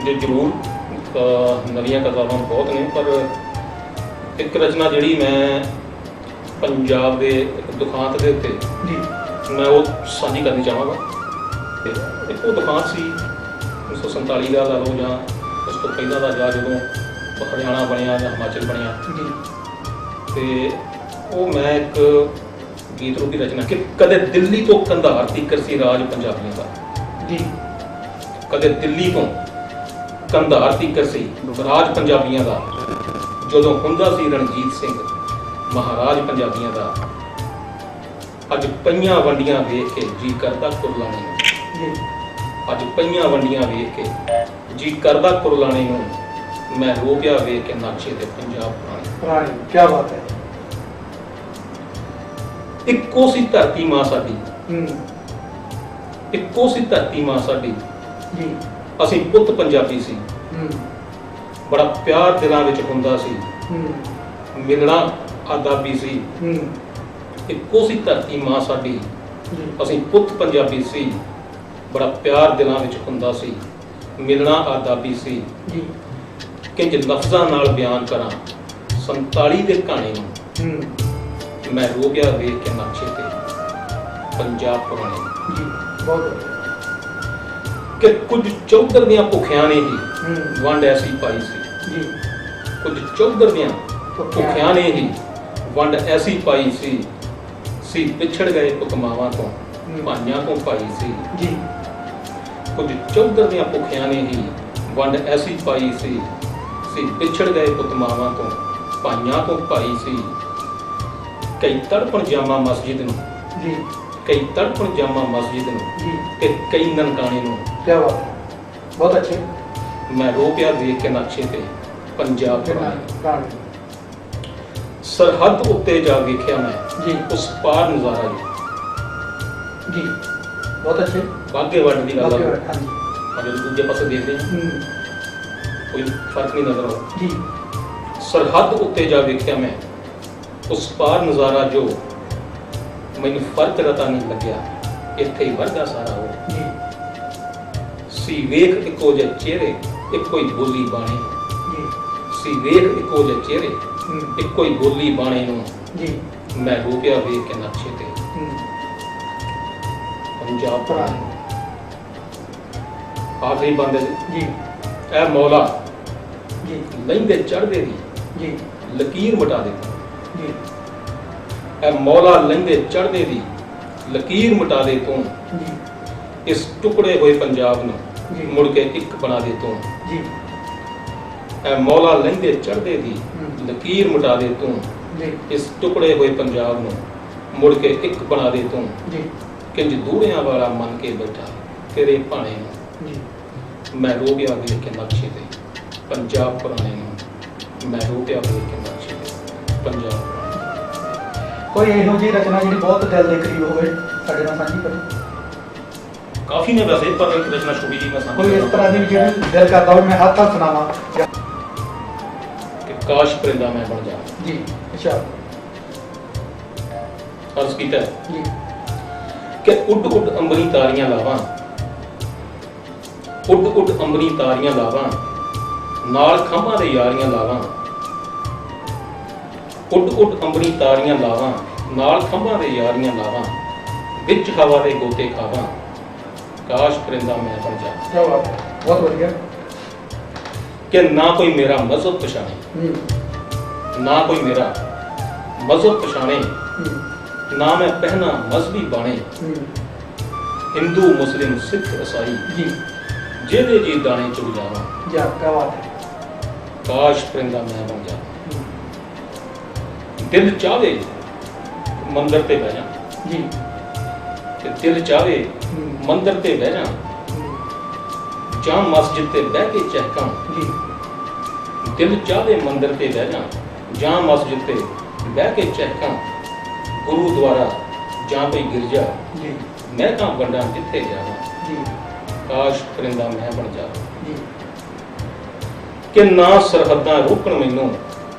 ਜੀ ਜ਼ਰੂਰ ਨਵੀਆਂ ਕਵਿਤਾਵਾਂ ਬਹੁਤ ਨੇ ਪਰ ਇੱਕ ਰਚਨਾ ਜਿਹੜੀ ਮੈਂ ਪੰਜਾਬ ਦੇ ਇੱਕ ਦੁਖਾਂਤ ਦੇ ਉੱਤੇ ਜੀ ਮੈਂ ਉਹ ਸਾਂਝੀ ਕਰਨੀ ਚਾਹਾਂਗਾ ਤੇ ਇੱਕ ਉਹ ਦੁਖਾਂਤ ਸੀ 1947 ਦਾ ਲਾ ਲਓ ਜਾਂ ਉਸ ਤੋਂ ਪਹਿਲਾਂ ਦਾ ਜਾਂ ਜਦੋਂ ਹਰਿਆਣਾ ਬਣਿਆ ਜਾਂ ਹਿਮਾਚਲ ਬਣਿਆ ਜੀ ਤੇ ਉਹ ਮੈਂ ਇੱਕ ਗੀਤ ਰੂਪੀ ਰਚਨਾ ਕਿ ਕਦੇ ਦਿੱਲੀ ਤੋਂ ਕੰਧਾਰ ਤੀਕਰ ਸੀ ਰਾਜ ਪੰਜਾਬੀਆਂ ਦਾ ਜੀ ਕਦੇ ਦਿੱਲੀ ਤੋਂ ਕੰਧਾਰ ਤੀਕਰ ਸੀ ਰਾਜ ਪੰਜਾਬੀਆਂ ਦਾ ਜਦੋਂ ਹੁੰਦਾ ਸੀ ਰਣਜੀਤ ਸਿੰਘ ਮਹਾਰਾਜ ਪੰਜਾਬੀਆਂ ਦਾ ਅੱਜ ਪਈਆਂ ਵੰਡੀਆਂ ਵੇਖ ਕੇ ਜੀ ਕਰਦਾ ਕੁਰਲਾਣੇ ਨੂੰ ਜੀ ਅੱਜ ਪਈਆਂ ਵੰਡੀਆਂ ਵੇਖ ਕੇ ਜੀ ਕਰਦਾ ਕੁਰਲਾਣੇ ਨੂੰ ਮੈਂ ਰੋ ਗਿਆ ਵੇਖ ਕੇ ਨਕਸ਼ੇ ਤੇ ਪੰਜਾਬ ਪੁਰਾਣੇ ਕੀ ਬਾਤ ਹੈ ਇੱਕੋ ਸੀ ਧਰਤੀ ਮਾਂ ਸਾਡੀ ਇੱਕੋ ਸੀ ਧਰਤੀ ਮਾਂ ਸਾਡੀ ਜੀ ਅਸੀਂ ਪੁੱਤ ਪੰਜਾਬੀ ਸੀ ਬੜਾ ਪਿਆਰ ਦਿਲਾਂ ਵਿੱਚ ਹੁੰਦਾ ਸੀ ਮਿਲਣਾ ਆਦਾਬੀ ਸੀ ਇੱਕੋ ਸੀ ਧਰਤੀ ਮਾਂ ਸਾਡੀ ਅਸੀਂ ਪੁੱਤ ਪੰਜਾਬੀ ਸੀ ਬੜਾ ਪਿਆਰ ਦਿਲਾਂ ਵਿੱਚ ਹੁੰਦਾ ਸੀ ਮਿਲਣਾ ਆਦਾਬੀ ਸੀ ਕਿ ਲਫ਼ਜ਼ਾਂ ਨਾਲ ਬਿਆਨ ਕਰਾਂ 47 ਦੇ ਕਹਾਣੀ ਨੂੰ ਮੈਂ ਰੋ ਗਿਆ ਵੇਖ ਕੇ ਨਕਸ਼ੇ ਤੇ ਪੰਜਾਬ ਪੁਰਾਣੇ ਜੀ ਬਹੁਤ ਕਿ ਕੁਝ ਚੌਧਰ ਦੀਆਂ ਭੁੱਖਿਆਂ ਨੇ ਹੀ ਵੰਡ ਐਸੀ ਪਾਈ ਸੀ ਜੀ ਕੁਝ ਚੌਧਰ ਦੀਆਂ ਭੁੱਖਿਆਂ ਨੇ ਹੀ ਵੰਡ ਐਸੀ ਪਾਈ ਸੀ ਪਿਛੜ ਗਏ ਪੁੱਤ ਮਾਵਾਂ ਤੋਂ ਭਾਈਆਂ ਤੋਂ ਪਾਈ ਸੀ ਜੀ। ਕੁਝ ਚੌਧਰ ਦੀਆਂ ਭੁੱਖਿਆਂ ਨੇ ਹੀ ਵੰਡ ਐਸੀ ਪਾਈ ਸੀ ਪਿਛੜ ਗਏ ਪੁੱਤ ਮਾਵਾਂ ਤੋਂ ਭਾਈਆਂ ਤੋਂ ਪਾਈ ਸੀ। ਕਈ ਤੜਪਣ ਜਾਮਾ ਮਸਜਿਦ ਨੂੰ ਜੀ, ਕਈ ਤੜਪਣ ਜਾਮਾ ਮਸਜਿਦ ਨੂੰ ਜੀ। ਤੇ ਕਈ ਨਨਕਾਣੇ ਨੂੰ। ਕੀ ਬਾਤ ਹੈ, ਬਹੁਤ ਅੱਛੇ ਮੈਂ ਰੋ ਪਿਆ ਦੇਖ ਕੇ ਨਕਸ਼ੇ ਤੇ ਪੰਜਾਬ ਪੁਰਾਣੇ। ਗਾਣੇ ਸਰਹੱਦ ਉੱਤੇ ਜਾ ਵੇਖਿਆ ਮੈਂ ਜੀ, ਉਸ ਪਾਰ ਨਜ਼ਾਰਾ ਜੀ, ਬਹੁਤ ਅੱਛੇ। ਬਾਗੇ ਵੱਡ ਦੀ ਗੱਲ ਆ। ਹਾਂਜੀ। ਪਰ ਜਦੋਂ ਦੂਜੇ ਪਾਸੇ ਦੇਖਦੇ ਹਾਂ ਕੋਈ ਫਰਕ ਨਹੀਂ ਨਜ਼ਰ ਆਉਂਦਾ। ਜੀ, ਸਰਹੱਦ ਉੱਤੇ ਜਾ ਵੇਖਿਆ ਮੈਂ ਉਸ ਪਾਰ ਨਜ਼ਾਰਾ ਜੋ ਮੈਨੂੰ ਫਰਕ ਰਤਾ ਨਹੀਂ ਲੱਗਿਆ ਇੱਥੇ ਹੀ ਵਰਗਾ ਸਾਰਾ ਉਹ ਜੀ, ਸੀ ਵੇਖ ਇੱਕੋ ਜਿਹੇ ਚਿਹਰੇ ਇੱਕੋ ਹੀ ਬੋਲੀ ਬਾਣੀ ਜੀ, ਸੀ ਵੇਖ ਇੱਕੋ ਜਿਹੇ ਚਿਹਰੇ ਇੱਕੋ ਹੀ ਬੋਲੀ ਬਾਣੀ ਨੂੰ। ਜੀ। ਮੈਂ ਰੋ ਪਿਆ ਵੇਖ ਕੇ ਨਕਸ਼ੇ ਤੇ ਪੰਜਾਬ ਪੁਰਾਣੇ। ਆਖਰੀ ਬੰਦੇ ਜੀ, ਐ ਮੌਲਾ ਜੀ, ਲਹਿੰਦੇ ਚੜ੍ਹਦੇ ਦੀ ਜੀ, ਲਕੀਰ ਮਿਟਾ ਦੇ ਜੀ, ਐ ਮੌਲਾ ਲਹਿੰਦੇ ਚੜ੍ਹਦੇ ਦੀ ਲਕੀਰ ਮਿਟਾ ਦੇ ਤੂੰ ਜੀ, ਇਸ ਟੁਕੜੇ ਹੋਏ ਪੰਜਾਬ ਜੀ। ਨੂੰ ਮੁੜ ਕੇ ਇੱਕ ਬਣਾ ਦੇ ਤੂੰ। ਜੀ, ਐ ਮੌਲਾ ਲਹਿੰਦੇ ਚੜ੍ਹਦੇ ਦੀ ਲਕੀਰ ਮਿਟਾ ਦੇ ਤੂੰ ਜੀ, ਇਸ ਟੁਕੜੇ ਹੋਏ ਪੰਜਾਬ ਨੂੰ ਮੁੜ ਕੇ ਇੱਕ ਬਣਾ ਦੇ ਤੂੰ। ਜੀ, ਕਿੰਜ ਦੂੜਿਆਂ ਵਾਲਾ ਮੰਨ ਕੇ ਬੈਠਾ ਤੇਰੇ ਭਾਣੇ ਨੂੰ। ਜੀ। ਮੈਂ ਰੋ ਗਿਆ ਵੇਖ ਕੇ ਨਕਸ਼ੇ ਤੇ ਪੰਜਾਬ ਪੁਰਾਣੇ ਨੂੰ। ਮੈਂ ਰੋ ਗਿਆ ਵੇਖ ਕੇ ਨਕਸ਼ੇ ਤੇ ਪੰਜਾਬ ਪੁਰਾਣੇ। ਕੋਈ ਇਹੋ ਜਿਹੀ ਰਚਨਾ ਜਿਹੜੀ ਬਹੁਤ ਦਿਲ ਦੇ ਕਰੀਬ ਹੋਵੇ ਸਾਡੇ ਨਾਲ ਸਾਂਝੀ ਕਰੋ। ਕਾਫੀ ਨੇ ਵੈਸੇ, ਪਰ ਇੱਕ ਰਚਨਾ ਛੋਟੀ ਜੀ ਮੈਂ ਕੋਈ ਸਾਂਝੀ ਇਸ ਤਰ੍ਹਾਂ ਦੀ ਵੀ ਜਿਹੜੀ ਦਿਲ ਕਰਦਾ ਹੋਵੇ ਮੈਂ ਹੱਥ ਸੁਣਾਵਾਂ। ਕਿ ਕਾਸ਼ ਪਰਿੰਦਾ ਮੈਂ ਬਣ ਜਾ। ਜੀ, ਅੱਛਾ। ਅਰਜ਼ ਕੀਤਾ ਜੀ, ਕਿ ਉੱਡ ਉੱਡ ਅੰਬਰੀ ਤਾਰੀਆਂ ਲਾਵਾਂ, ਉੱਡ ਉੱਡ ਅੰਬਰੀ ਤਾਰੀਆਂ ਲਾਵਾਂ, ਨਾਲ ਖੰਭਾਂ ਦੇ ਯਾਰੀਆਂ ਲਾਵਾਂ। ਉੱਡ ਉੱਡ ਅੰਬਰੀ ਤਾਰੀਆਂ ਲਾਵਾਂ, ਨਾਲ ਖੰਭਾਂ ਦੇ ਯਾਰੀਆਂ ਲਾਵਾਂ, ਵਿੱਚ ਹਵਾ ਦੇ ਗੋਤੇ ਖਾਵਾਂ, ਕਾਸ਼ ਪਰਿੰਦਾ ਮੈਂ ਬਣ ਜਾ। ਕੀ ਬਾਤ ਹੈ, ਬਹੁਤ ਵਧੀਆ। ਕਿ ਨਾ ਕੋਈ ਮੇਰਾ ਮਜ਼ਹਬ ਪਛਾਣੇ, ਨਾ ਕੋਈ ਮੇਰਾ ਮਜ਼ਹਬ ਪਛਾਣੇ, ਨਾ ਮੈਂ ਪਹਿਨਾ ਮਜ਼ਹਬੀ ਬਾਣੇ। ਹਿੰਦੂ ਮੁਸਲਿਮ ਸਿੱਖ ਈਸਾਈ ਜੀ, ਜਿਹਦੇ ਜੀ ਦਾਣੇ ਚੁਗ ਜਾਵਾਂ, ਜਾ ਕੀ ਬਾਤ ਹੈ। ਕਾਸ਼ ਪਰਿੰਦਾ ਮੈਂ ਬਣ ਜਾ। ਦਿਲ ਚਾਹੇ ਮੰਦਰ ਤੇ ਬਹਿ ਜਾ, ਜੀ, ਤੇ ਦਿਲ ਚਾਹੇ ਮੰਦਰ ਤੇ ਬਹਿ ਜਾ, ਜਾਂ ਮਸਜਿਦ ਤੇ ਬਹਿ ਕੇ ਚਹਿਕਾਂ। ਜੀ, ਦਿਲ ਚਾਹੇ ਮੰਦਰ ਤੇ ਬਹਿ ਜਾ, ਜਾਂ ਮਸਜਿਦ ਤੇ ਬਹਿ ਕੇ ਚਹਿਕਾਂ। ਗੁਰੂਦੁਆਰਾ ਜਾਂ ਕੋਈ ਗਿਰਜਾ, ਜੀ, ਮੈਂ ਤਾਂ ਵੰਡਾਂ ਜਿੱਥੇ ਜਾਵਾਂ, ਜੀ, ਕਾਸ਼ ਪਰਿੰਦਾ ਮੈਂ ਬਣ ਜਾ। ਜੀ, ਕਿ ਨਾ ਸਰਹੱਦਾਂ ਰੋਕਣ ਮੈਨੂੰ,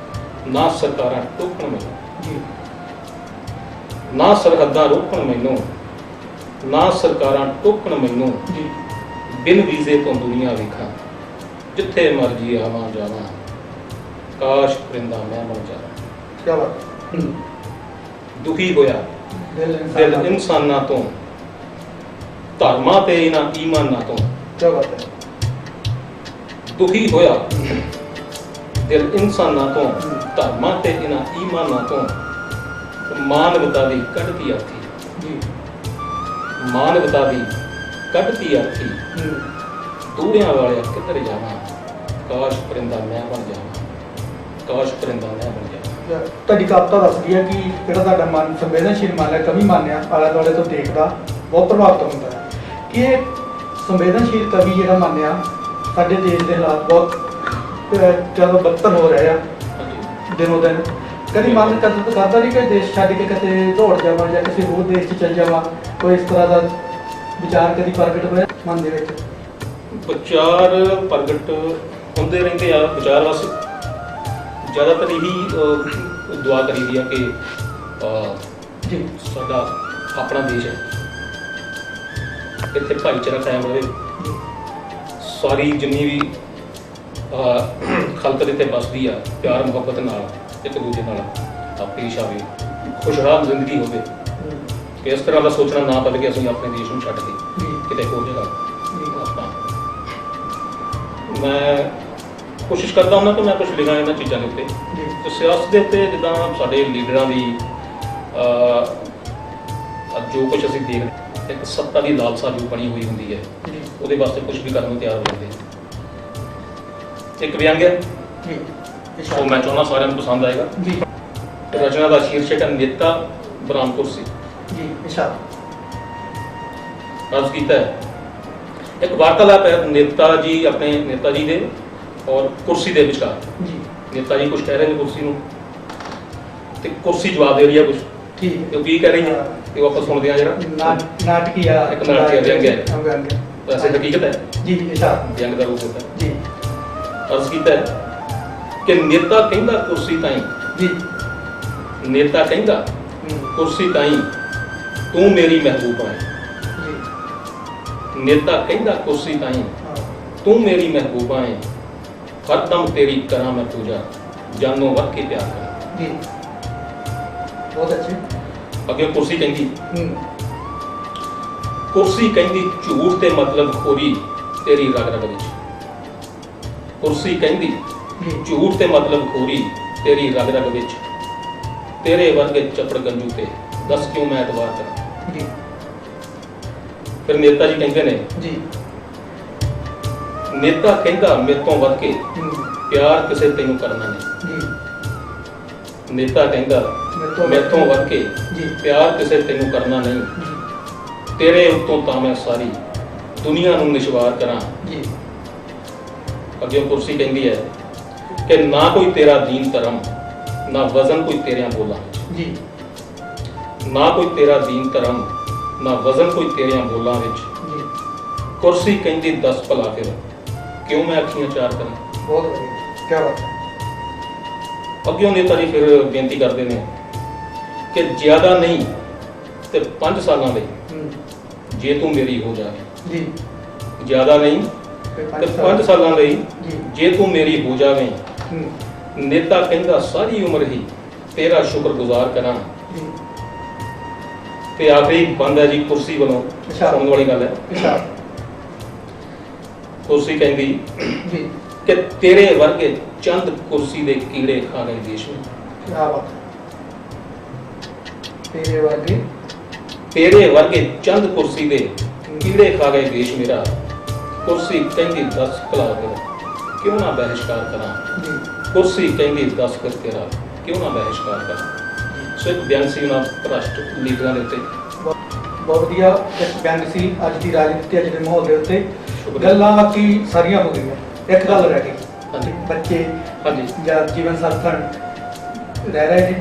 ਨਾ ਸਰਕਾਰਾਂ ਟੋਕਣ ਮੈਨੂੰ, ਜੀ, ਨਾ ਸਰਹੱਦਾਂ ਰੋਕਣ ਮੈਨੂੰ, ਨਾ ਸਰਕਾਰਾਂ ਟੋਕਣ ਮੈਨੂੰ। ਜੀ, ਬਿਨ ਵੀਜ਼ੇ ਤੋਂ ਦੁਨੀਆ ਵੇਖਾਂ, ਜਿੱਥੇ ਮਰਜੀ ਆਵਾਂ ਜਾਵਾਂ, ਕਾਸ਼ ਪਰਿੰਦਾ ਮੈਂ ਬਣ ਜਾ। ਕੀ ਬਾਤ। ਦੁਖੀ ਹੋਇਆ ਦਿਲ ਇਨਸਾਨਾਂ ਤੋਂ, ਧਰਮਾਂ ਤੇ ਇਹਨਾਂ ਈਮਾਨਾਂ ਤੋਂ। ਕੀ ਬਾਤ ਹੈ। ਦੁਖੀ ਹੋਇਆ ਦਿਲ ਇਨਸਾਨਾਂ ਤੋਂ, ਧਰਮਾਂ ਤੇ ਇਹਨਾਂ ਈਮਾਨਾਂ ਤੋਂ। ਮਾਨਵਤਾ ਦੀ ਕੱਢਦੀ ਅਰਥੀ, ਜੀ, ਮਾਨਵਤਾ ਦੀ ਕੱਢਦੀ ਅਰਥੀ, ਦੂੜਿਆਂ ਵਾਲਿਆ ਕਿੱਧਰ ਜਾਵਾਂ, ਕਾਸ਼ ਪਰਿੰਦਾ ਮੈਂ ਬਣ ਜਾਵਾਂ, ਕਾਸ਼ ਪਰਿੰਦਾ ਮੈਂ ਬਣ ਜਾਵਾਂ। ਤੁਹਾਡੀ ਕਵਿਤਾ ਦੱਸਦੀ ਹੈ ਕਿ ਜਿਹੜਾ ਤੁਹਾਡਾ ਮਨ ਸੰਵੇਦਨਸ਼ੀਲ ਮਨ ਹੈ, ਕਵੀ ਮਨ ਆ, ਆਲੇ ਦੁਆਲੇ ਤੋਂ ਦੇਖਦਾ ਬਹੁਤ ਪ੍ਰਭਾਵਿਤ ਹੁੰਦਾ ਹੈ। ਕਿ ਇਹ ਸੰਵੇਦਨਸ਼ੀਲ ਕਵੀ ਜਿਹੜਾ ਮਨ ਆ, ਸਾਡੇ ਦੇਸ਼ ਦੇ ਹਾਲਾਤ ਬਹੁਤ ਜ਼ਿਆਦਾ ਬੱਤਰ ਹੋ ਰਹੇ ਆ ਹਾਂਜੀ। ਦਿਨੋਂ ਦਿਨ। ਕਦੀ ਮਨ ਕਰਦਾ ਨਹੀਂ ਕਿ ਦੇਸ਼ ਛੱਡ ਕੇ ਕਿਤੇ ਦੌੜ ਜਾਵਾਂ ਜਾਂ ਕਿਸੇ ਹੋਰ ਦੇਸ਼ 'ਚ ਚਲ ਜਾਵਾਂ। ਕੋਈ ਇਸ ਤਰ੍ਹਾਂ ਦਾ ਵਿਚਾਰ ਕਦੀ ਪ੍ਰਗਟ ਹੋਇਆ ਮਨ ਦੇ ਵਿੱਚ? ਵਿਚਾਰ ਪ੍ਰਗਟ ਹੁੰਦੇ ਰਹਿੰਦੇ ਆ। ਵਿਚਾਰ ਵਾਸਤੇ ਜ਼ਿਆਦਾਤਰ ਇਹੀ ਦੁਆ ਕਰੀਦੀ ਆ ਕਿ ਜੀ, ਸਾਡਾ ਆਪਣਾ ਦੇਸ਼ ਹੈ, ਇੱਥੇ ਭਾਈਚਾਰਾ ਕਾਇਮ ਰਹੇ, ਸਾਰੀ ਜਿੰਨੀ ਵੀ ਖਲਕ ਇੱਥੇ ਵੱਸਦੀ ਆ ਪਿਆਰ ਮੁਹੱਬਤ ਨਾਲ ਇੱਕ ਦੂਜੇ ਨਾਲ ਪੇਸ਼ ਆਵੇ, ਖੁਸ਼ਹਾਲ ਜ਼ਿੰਦਗੀ ਹੋਵੇ। ਕਿ ਇਸ ਤਰ੍ਹਾਂ ਦਾ ਸੋਚਣਾ ਨਾ ਪਵੇ ਕਿ ਅਸੀਂ ਆਪਣੇ ਦੇਸ਼ ਨੂੰ ਛੱਡ ਕੇ ਕਿਤੇ ਹੋਰ ਜਗ੍ਹਾ ਆਪਣਾ। ਮੈਂ ਕੋਸ਼ਿਸ਼ ਕਰਦਾ ਹੁੰਦਾ ਕਿ ਮੈਂ ਕੁਝ ਲਿਖਾਂ ਇਹਨਾਂ ਚੀਜ਼ਾਂ ਦੇ ਉੱਤੇ। ਜੀ ਤੇ ਸਿਆਸਤ ਦੇ ਉੱਤੇ ਜਿੱਦਾਂ ਸਾਡੇ ਲੀਡਰਾਂ ਦੀ ਜੋ ਕੁਝ ਅਸੀਂ ਦੇਖਦੇ, ਇੱਕ ਸੱਤਾ ਦੀ ਲਾਲਸਾ ਜੋ ਬਣੀ ਹੋਈ ਹੁੰਦੀ ਹੈ, ਜੀ ਉਹਦੇ ਵਾਸਤੇ ਕੁਝ ਵੀ ਕਰਨ ਨੂੰ ਤਿਆਰ ਹੋ ਜਾਂਦੇ। ਇੱਕ ਵਿਅੰਗ ਹੈ, ਜੀ ਉਹ ਮੈਂ ਚਾਹੁੰਦਾ ਸਾਰਿਆਂ ਨੂੰ ਪਸੰਦ ਆਏਗਾ। ਜੀ ਰਚਨਾ ਦਾ ਸ਼ੀਰਸ਼ਕ ਹੈ ਨੇਤਾ ਬਨਾਮ ਕੁਰਸੀ। ਜੀ ਇਸ਼ਾਰਾ ਅਰਜ਼ ਕੀਤਾ ਹੈ ਇੱਕ ਵਾਰਤਾਲਾਪ ਹੈ ਨੇਤਾ ਜੀ ਆਪਣੇ ਨੇਤਾ ਜੀ ਦੇ ਔਰ ਕੁਰਸੀ ਦੇ ਵਿਚਕਾਰ। ਜੀ ਨੇਤਾ ਜੀ ਕੁਝ ਕਹਿ ਰਹੇ ਨੇ ਕੁਰਸੀ ਨੂੰ ਤੇ ਕੁਰਸੀ ਜਵਾਬ ਦੇ ਰਹੀ ਹੈ ਕੁਝ, ਠੀਕ ਤੇ ਉਹ ਕੀ ਕਹਿ ਰਹੀ ਹੈ ਤੇ ਉਹ ਆਪਾਂ ਸੁਣਦੇ ਹਾਂ। ਜਿਹੜਾ ਨਾਟਕੀਆ ਇੱਕ ਨਾਟਕੀਆ ਵਿਅੰਗ ਹੈ, ਵਿਅੰਗ ਹੈ। ਵੈਸੇ ਹਕੀਕਤ ਹੈ, ਜੀ ਇਸ਼ਾਰਾ ਵਿਅੰਗ ਦਾ ਰੂਪ ਹੁੰਦਾ ਹੈ। ਜੀ ਅਰਜ਼ ਕੀਤਾ ਹੈ ਕਿ ਨੇਤਾ ਕਹਿੰਦਾ ਕੁਰਸੀ ਤਾਈਂ, ਜੀ ਨੇਤਾ ਕਹਿੰਦਾ ਕੁਰਸੀ ਤਾਈਂ ਤੂੰ ਮੇਰੀ ਮਹਿਬੂਬਾ ਹੈ। ਜੀ ਨੇਤਾ ਕਹਿੰਦਾ ਕੁਰਸੀ ਤਾਈਂ ਹਾਂ ਤੂੰ ਮੇਰੀ ਮਹਿਬੂਬਾ ਹੈ। ਹਰਦਮ ਤੇਰੀ ਕਰਾਂ ਮੈਂ ਪੂਜਾ, ਜਾਨੋਂ ਵੱਧ ਕੇ ਪਿਆਰ ਕਰਾਂ। ਜੀ ਬਹੁਤ ਅੱਛੇ। ਅੱਗੇ ਕੁਰਸੀ ਕਹਿੰਦੀ ਹੂੰ ਕੁਰਸੀ ਕਹਿੰਦੀ ਝੂਠ ਤੇ ਮਤਲਬ ਖੋਰੀ ਤੇਰੀ ਰਗ ਰਗ ਵਿੱਚ। ਕੁਰਸੀ ਕਹਿੰਦੀ ਜੀ ਝੂਠ ਤੇ ਮਤਲਬ ਖੋਰੀ ਤੇਰੀ ਰਗ ਰਗ ਵਿੱਚ। ਤੇਰੇ ਵਰਗੇ ਚੱਪੜ ਗੰਜੂ ਤੇ ਦੱਸ ਕਿਉਂ ਮੈਂ ਐਤਬਾਰ ਕਰਾਂ। ਜੀ ਫਿਰ ਨੇਤਾ ਜੀ ਕਹਿੰਦੇ ਨੇ ਜੀ ਨੇਤਾ ਕਹਿੰਦਾ ਮੇਰੇ ਤੋਂ ਵੱਧ ਕੇ ਹੂੰ ਪਿਆਰ ਕਿਸੇ ਤੈਨੂੰ ਕਰਨਾ ਨਹੀਂ। ਜੀ ਨੇਤਾ ਕਹਿੰਦਾ ਮੇਰੇ ਤੋਂ ਵੱਧ ਕੇ ਜੀ ਪਿਆਰ ਕਿਸੇ ਤੈਨੂੰ ਕਰਨਾ ਨਹੀਂ। ਜੀ ਤੇਰੇ ਉੱਤੋਂ ਤਾਂ ਮੈਂ ਸਾਰੀ ਦੁਨੀਆ ਨੂੰ ਨਿਸ਼ਵਾਰ ਕਰਾਂ। ਜੀ ਅੱਗੇ ਕੁਰਸੀ ਕਹਿੰਦੀ ਹੈ ਕਿ ਨਾ ਕੋਈ ਤੇਰਾ ਦੀਨ ਧਰਮ, ਨਾ ਵਜ਼ਨ ਕੋਈ ਤੇਰਿਆਂ ਬੋਲਾਂ ਵਿੱਚ। ਜੀ ਨਾ ਕੋਈ ਤੇਰਾ ਦੀਨ ਧਰਮ, ਨਾ ਵਜ਼ਨ ਕੋਈ ਤੇਰਿਆਂ ਬੋਲਾਂ ਵਿੱਚ। ਜੀ ਕੁਰਸੀ ਕਹਿੰਦੀ ਦੱਸ ਭਲਾ ਫਿਰ ਕਿਉਂ ਮੈਂ ਅੱਖੀਆਂ ਚਾਰ ਕਰਾਂ। ਬਹੁਤ ਵਧੀਆ, ਕੀ ਬਾਤ ਹੈ। ਅੱਗੇ ਨੇਤਾ ਜੀ ਫਿਰ ਬੇਨਤੀ ਕਰਦੇ ਨੇ ਕਿ ਜ਼ਿਆਦਾ ਨਹੀਂ ਤੇ 5 ਸਾਲਾਂ ਲਈ ਹੂੰ ਜੇ ਤੂੰ ਮੇਰੀ ਹੋ ਜਾਵੇਂ। ਜੀ ਜ਼ਿਆਦਾ ਨਹੀਂ ਤੇ 5 ਸਾਲਾਂ ਲਈ ਜੀ ਜੇ ਤੂੰ ਮੇਰੀ ਹੋ ਜਾਵੇਂ। ਹੂੰ ਨੇਤਾ ਕਹਿੰਦਾ ਸਾਰੀ ਉਮਰ ਹੀ ਤੇਰਾ ਸ਼ੁਕਰਗੁਜ਼ਾਰ ਕਰਾਂ। ਜੀ ਤੇ ਆਖਰੀ ਬੰਦ ਹੈ ਜੀ ਕੁਰਸੀ ਵੱਲੋਂ ਅੱਛਾ। ਸੁਣਨ ਵਾਲੀ ਗੱਲ ਹੈ। ਇਸ਼ਾਰਾ ਕੁਰਸੀ ਕਹਿੰਦੀ ਜੀ ਕਿ ਤੇਰੇ ਵਰਗੇ ਚੰਦ ਕੁਰਸੀ ਦੇ ਕੀੜੇ ਖਾ ਗਏ ਦੇਸ਼ ਨੂੰ। ਕੀ ਬਾਤ ਹੈ। ਤੇਰੇ ਵਰਗੇ ਤੇਰੇ ਵਰਗੇ ਚੰਦ ਕੁਰਸੀ ਦੇ ਕੀੜੇ ਖਾ ਗਏ ਦੇਸ਼ ਮੇਰਾ। ਕੁਰਸੀ ਕਹਿੰਦੀ ਦੱਸ ਭਲਾ ਫਿਰ ਕਿਉਂ ਨਾ ਬਹਿਸ਼ਕਾਰ ਕਰਾਂ। ਜੀ ਕੁਰਸੀ ਕਹਿੰਦੀ ਦੱਸ ਫਿਰ ਤੇਰਾ ਕਿਉਂ ਨਾ ਬਹਿਸ਼ਕਾਰ ਕਰਾਂ। ਸੋ ਇੱਕ ਬਿਆਨ ਸੀ ਉਹਨਾਂ ਭ੍ਰਸ਼ਟ ਲੀਡਰਾਂ ਦੇ ਉੱਤੇ। ਬਹੁਤ ਵਧੀਆ ਇੱਕ ਬਿਆਨ ਸੀ ਅੱਜ ਦੀ ਰਾਜਨੀਤੀ, ਅੱਜ ਦੇ ਮਾਹੌਲ ਦੇ ਉੱਤੇ। ਸ਼ੁਕਰੀਆ। ਗੱਲਾਂ ਬਾਕੀ ਸਾਰੀਆਂ ਹੋ ਗਈਆਂ, ਇੱਕ ਗੱਲ ਰਹਿ ਗਈ। ਹਾਂਜੀ। ਬੱਚੇ ਹਾਂਜੀ ਜਾਂ ਜੀਵਨ ਸਾਥਣ ਰਹਿ ਰਹੇ ਜੀ।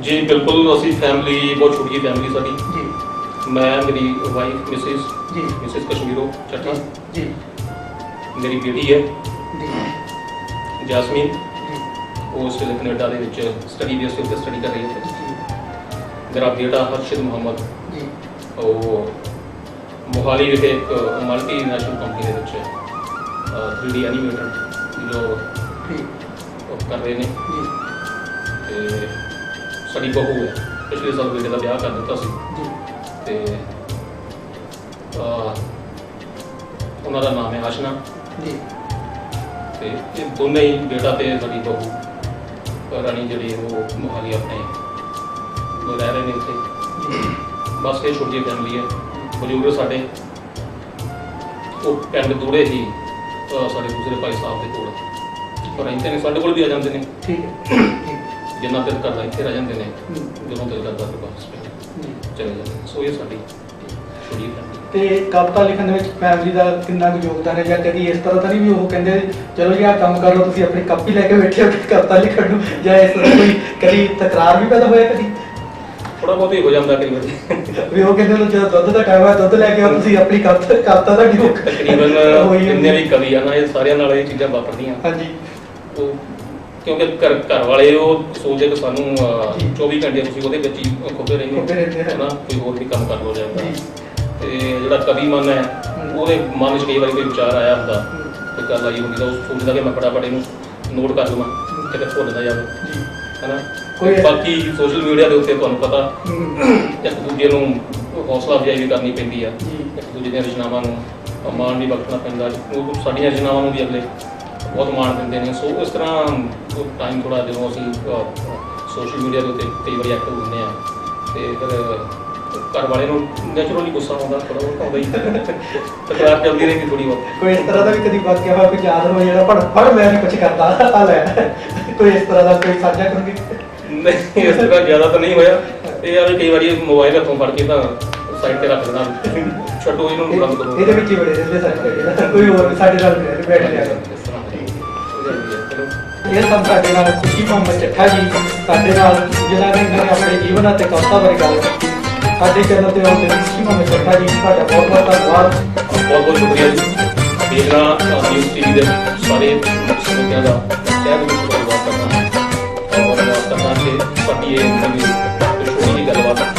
ਜੀ ਬਿਲਕੁਲ, ਅਸੀਂ ਫੈਮਿਲੀ ਬਹੁਤ ਛੋਟੀ ਫੈਮਿਲੀ ਸਾਡੀ। ਜੀ ਮੈਂ, ਮੇਰੀ ਵਾਈਫ ਜੀ ਮਿਸਿਸ ਕਸ਼ਮੀਰੋ ਚੱਠਾ, ਜੀ ਮੇਰੀ ਬੇਟੀ ਹੈ ਜੀ ਜੈਸਮੀਨ, ਜੀ ਉਹ ਇਸ ਵੇਲੇ ਕੈਨੇਡਾ ਦੇ ਵਿੱਚ ਸਟੱਡੀ ਬੇਸ ਉੱਤੇ ਸਟੱਡੀ ਕਰ ਰਹੀ ਹੈ। ਜੀ ਮੇਰਾ ਬੇਟਾ ਹਰਸ਼ਿਦ ਮੁਹੰਮਦ, ਜੀ ਉਹ ਮੋਹਾਲੀ ਵਿਖੇ ਇੱਕ ਮਲਟੀ ਨੈਸ਼ਨਲ ਕੰਪਨੀ ਦੇ ਵਿੱਚ 3D ਐਨੀਮੇਟਰ ਜੋ ਠੀਕ ਉਹ ਕਰ ਰਹੇ ਨੇ। ਜੀ ਤੇ ਸਾਡੀ ਬਹੂ ਹੈ, ਪਿਛਲੇ ਸਾਲ ਬੇਟੇ ਦਾ ਵਿਆਹ ਕਰ ਦਿੱਤਾ ਸੀ ਜੀ ਤੇ ਉਹਨਾਂ ਦਾ ਨਾਮ ਹੈ ਆਸ਼ਨਾ। ਜੀ ਤੇ ਇਹ ਦੋਨੇ ਹੀ ਬੇਟਾ ਤੇ ਸਾਡੀ ਬਹੂ ਰਾਣੀ ਜਿਹੜੀ ਉਹ ਮੋਹਾਲੀ ਆਪਣੇ ਉਹ ਰਹਿ ਰਹੇ ਨੇ ਉੱਥੇ। ਜੀ ਬਸ ਇਹ ਛੋਟੀ ਫੈਮਿਲੀ ਹੈ। ਬਜ਼ੁਰਗ ਸਾਡੇ ਉਹ ਪਿੰਡ ਦੂੜੇ ਹੀ ਸਾਡੇ ਦੂਸਰੇ ਭਾਈ ਸਾਹਿਬ ਦੇ ਕੋਲ ਪਰ ਰਹਿੰਦੇ ਨੇ, ਸਾਡੇ ਕੋਲ ਵੀ ਆ ਜਾਂਦੇ ਨੇ। ਠੀਕ ਹੈ ਜੀ ਜਿੰਨਾ ਦਿਲ ਕਰਦਾ ਇੱਥੇ ਰਹਿ ਜਾਂਦੇ ਨੇ, ਹੂੰ, ਜਦੋਂ ਦਿਲ ਕਰਦਾ ਫਿਰ ਵਾਪਸ ਜੀ ਚਲੇ ਜਾਂਦੇ ਨੇ। ਸੋ ਇਹ ਸਾਡੀ ਛੋਟੀ ਫੈਮਿਲੀ। ਤੇ ਕਵਿਤਾ ਲਿਖਣ ਦੇ ਵਿੱਚ ਫੈਮਿਲੀ ਦਾ ਕਿੰਨਾ ਕੁ ਯੋਗਦਾਨ ਹੈ, ਜਾਂ ਕਦੀ ਇਸ ਤਰ੍ਹਾਂ ਤਾਂ ਨਹੀਂ ਵੀ ਉਹ ਕਹਿੰਦੇ ਚਲੋ ਜੀ ਆਹ ਕੰਮ ਕਰ ਲਓ, ਤੁਸੀਂ ਆਪਣੀ ਕਾਪੀ ਲੈ ਕੇ ਬੈਠੇ ਹੋ ਕਵਿਤਾ ਲਿਖਣ ਨੂੰ, ਜਾਂ ਇਸ ਤਰ੍ਹਾਂ ਕੋਈ ਕਦੀ ਤਕਰਾਰ ਵੀ ਪੈਦਾ ਹੋਇਆ ਕਦੀ? ਥੋੜਾ ਬਹੁਤ ਹੀ ਹੋ ਜਾਂਦਾ ਕਈ ਵਾਰੀ। ਵੀ ਉਹ ਕਹਿੰਦੇ ਨੇ ਜਦੋਂ ਦੁੱਧ ਦਾ ਟਾਈਮ ਹੈ ਦੁੱਧ ਲੈ ਕੇ ਆਓ, ਤੁਸੀਂ ਆਪਣੀ ਕਵਿਤਾ ਦਾ ਨਹੀਂ ਤਕਰੀਬਨ ਜਿੰਨੇ ਵੀ ਕਵੀ ਆ ਨਾ, ਇਹ ਸਾਰਿਆਂ ਨਾਲ ਇਹ ਚੀਜ਼ਾਂ ਵਾਪਰਦੀਆਂ। ਹਾਂਜੀ ਉਹ ਕਿਉਂਕਿ ਘਰ ਵਾਲੇ ਉਹ ਸੋਚਦੇ ਕਿ ਸਾਨੂੰ ਜੀ। 24 ਘੰਟੇ ਤੁਸੀਂ ਉਹਦੇ ਵਿੱਚ ਹੀ ਖੁੱਬੇ ਰਹਿੰਦੇ ਖੁੱਬੇ ਰਹਿੰਦੇ ਹੈ ਨਾ, ਕੋਈ ਹੋਰ ਵੀ ਕੰਮ ਕਰ ਲੋ ਜਾਂਦਾ। ਜੀ ਤੇ ਜਿਹੜਾ ਕਵੀ ਮਨ ਹੈ ਉਹਦੇ ਮਨ 'ਚ ਕਈ ਵਾਰੀ ਕੋਈ ਵਿਚਾਰ ਆਇਆ ਹੁੰਦਾ, ਕੋਈ ਗੱਲ ਆਈ ਹੁੰਦੀ ਤਾਂ ਉਹ ਸੋਚਦਾ ਕਿ ਮੈਂ ਫਟਾਫਟ ਇਹਨੂੰ ਨੋਟ ਕਰ ਲਵਾਂ ਕਿਤੇ ਭੁੱਲ ਨਾ ਜਾਵੇ, ਜੀ ਹੈ ਨਾ। ਕੋਈ ਬਾਕੀ ਸੋਸ਼ਲ ਮੀਡੀਆ ਦੇ ਉੱਤੇ ਤੁਹਾਨੂੰ ਪਤਾ ਹੂੰ, ਇੱਕ ਦੂਜੇ ਨੂੰ ਹੌਸਲਾ ਅਫਜ਼ਾਈ ਵੀ ਕਰਨੀ ਪੈਂਦੀ ਆ, ਜੀ ਇੱਕ ਦੂਜੇ ਦੀਆਂ ਰਚਨਾਵਾਂ ਨੂੰ ਮਾਣ ਵੀ ਬਖਸ਼ਣਾ ਪੈਂਦਾ। ਉਹ ਸਾਡੀਆਂ ਰਚਨਾਵਾਂ ਨੂੰ ਵੀ ਅਗਲੇ ਬਹੁਤ ਮਾਣ ਦਿੰਦੇ ਨੇ। ਸੋ ਇਸ ਤਰ੍ਹਾਂ ਟਾਈਮ ਥੋੜ੍ਹਾ ਜਦੋਂ ਅਸੀਂ ਸੋਸ਼ਲ ਮੀਡੀਆ ਦੇ ਉੱਤੇ ਕਈ ਵਾਰੀ ਐਕਟਿਵ ਹੁੰਦੇ ਹਾਂ ਤੇ ਫਿਰ ਘਰ ਵਾਲੇ ਨੂੰ ਨੈਚੁਰਲੀ ਗੁੱਸਾ ਆਉਂਦਾ, ਥੋੜ੍ਹਾ ਬਹੁਤ ਆਉਂਦਾ ਹੀ, ਤਕਰਾਰ ਚੱਲਦੀ ਰਹਿੰਦੀ ਥੋੜ੍ਹੀ ਬਹੁਤ। ਕੋਈ ਇਸ ਤਰ੍ਹਾਂ ਦਾ ਵੀ ਕਦੀ ਵਾਕਿਆ ਹੋਇਆ ਕੋਈ ਯਾਦ ਹੋਵੇ ਜਿਹੜਾ ਪੜ ਮੈਂ ਨਹੀਂ ਕੁਝ ਕਰਦਾ ਆ ਲੈ ਕੋਈ ਇਸ ਤਰ੍ਹਾਂ ਦਾ ਕੋਈ ਸਾਂਝਾ ਕਰੋਗੇ? ਨਹੀਂ, ਇਸ ਤਰ੍ਹਾਂ ਜ਼ਿਆਦਾ ਤਾਂ ਨਹੀਂ ਹੋਇਆ। ਇਹ ਯਾਰ ਕਈ ਵਾਰੀ ਮੋਬਾਈਲ ਹੱਥੋਂ ਫੜ ਕੇ ਤਾਂ ਸਾਈਡ ਤੇ ਰੱਖ ਦੇਣਾ, ਛੱਡੋ ਇਹਨੂੰ ਬੰਦ ਕਰੋ। ਇਹਦੇ ਵਿੱਚ ਹੀ ਬੜੇ ਰਹਿੰਦੇ ਸਾਡੇ ਕੋਈ ਹੋਰ ਵੀ ਸਾਡੇ ਨਾਲ ਬੈਠ ਲਿਆ। ਇਸ ਤਰ੍ਹਾਂ ਚਲੋ ਇਹ ਸਭ ਸਾਡੇ ਨਾਲ ਖੁਸ਼ੀ ਮੁਹੰਮਦ ਚੱਠਾ ਜੀ ਸਾਡੇ ਨਾਲ, ਜਿਨ੍ਹਾਂ ਨੇ ਇਹਨਾਂ ਨੇ ਆਪਣੇ ਜੀਵਨ ਅਤੇ ਕਵਿਤਾ ਬਾਰੇ ਗੱਲ ਕੀਤੀ। ਸਾਡੇ ਚੈਨਲ ਤੇ ਆਉਣ ਤੇ ਖੁਸ਼ੀ ਮੁਹੰਮਦ ਚੱਠਾ ਜੀ ਤੁਹਾਡਾ ਬਹੁਤ ਬਹੁਤ ਧੰਨਵਾਦ। ਬਹੁਤ ਬਹੁਤ ਸ਼ੁਕਰੀਆ ਜੀ। ਦੇਖਣਾ ਨਿਊਜ਼ ਟੀਵੀ ਦੇ ਸਾਰੇ ਸਰੋਤਿਆਂ ਦਾ ਤਹਿ ਦਿਲੋਂ ਧੰਨਵਾਦ ਕਰਦਾ ਹਾਂ। ਔਰ ਧੰਨਵਾਦ ਕਰਦਾ ਕਿ ਸਾਡੀ ਇਹ ਨਵੀਂ ਛੋਟੀ ਜਿਹੀ ਗੱਲਬਾਤ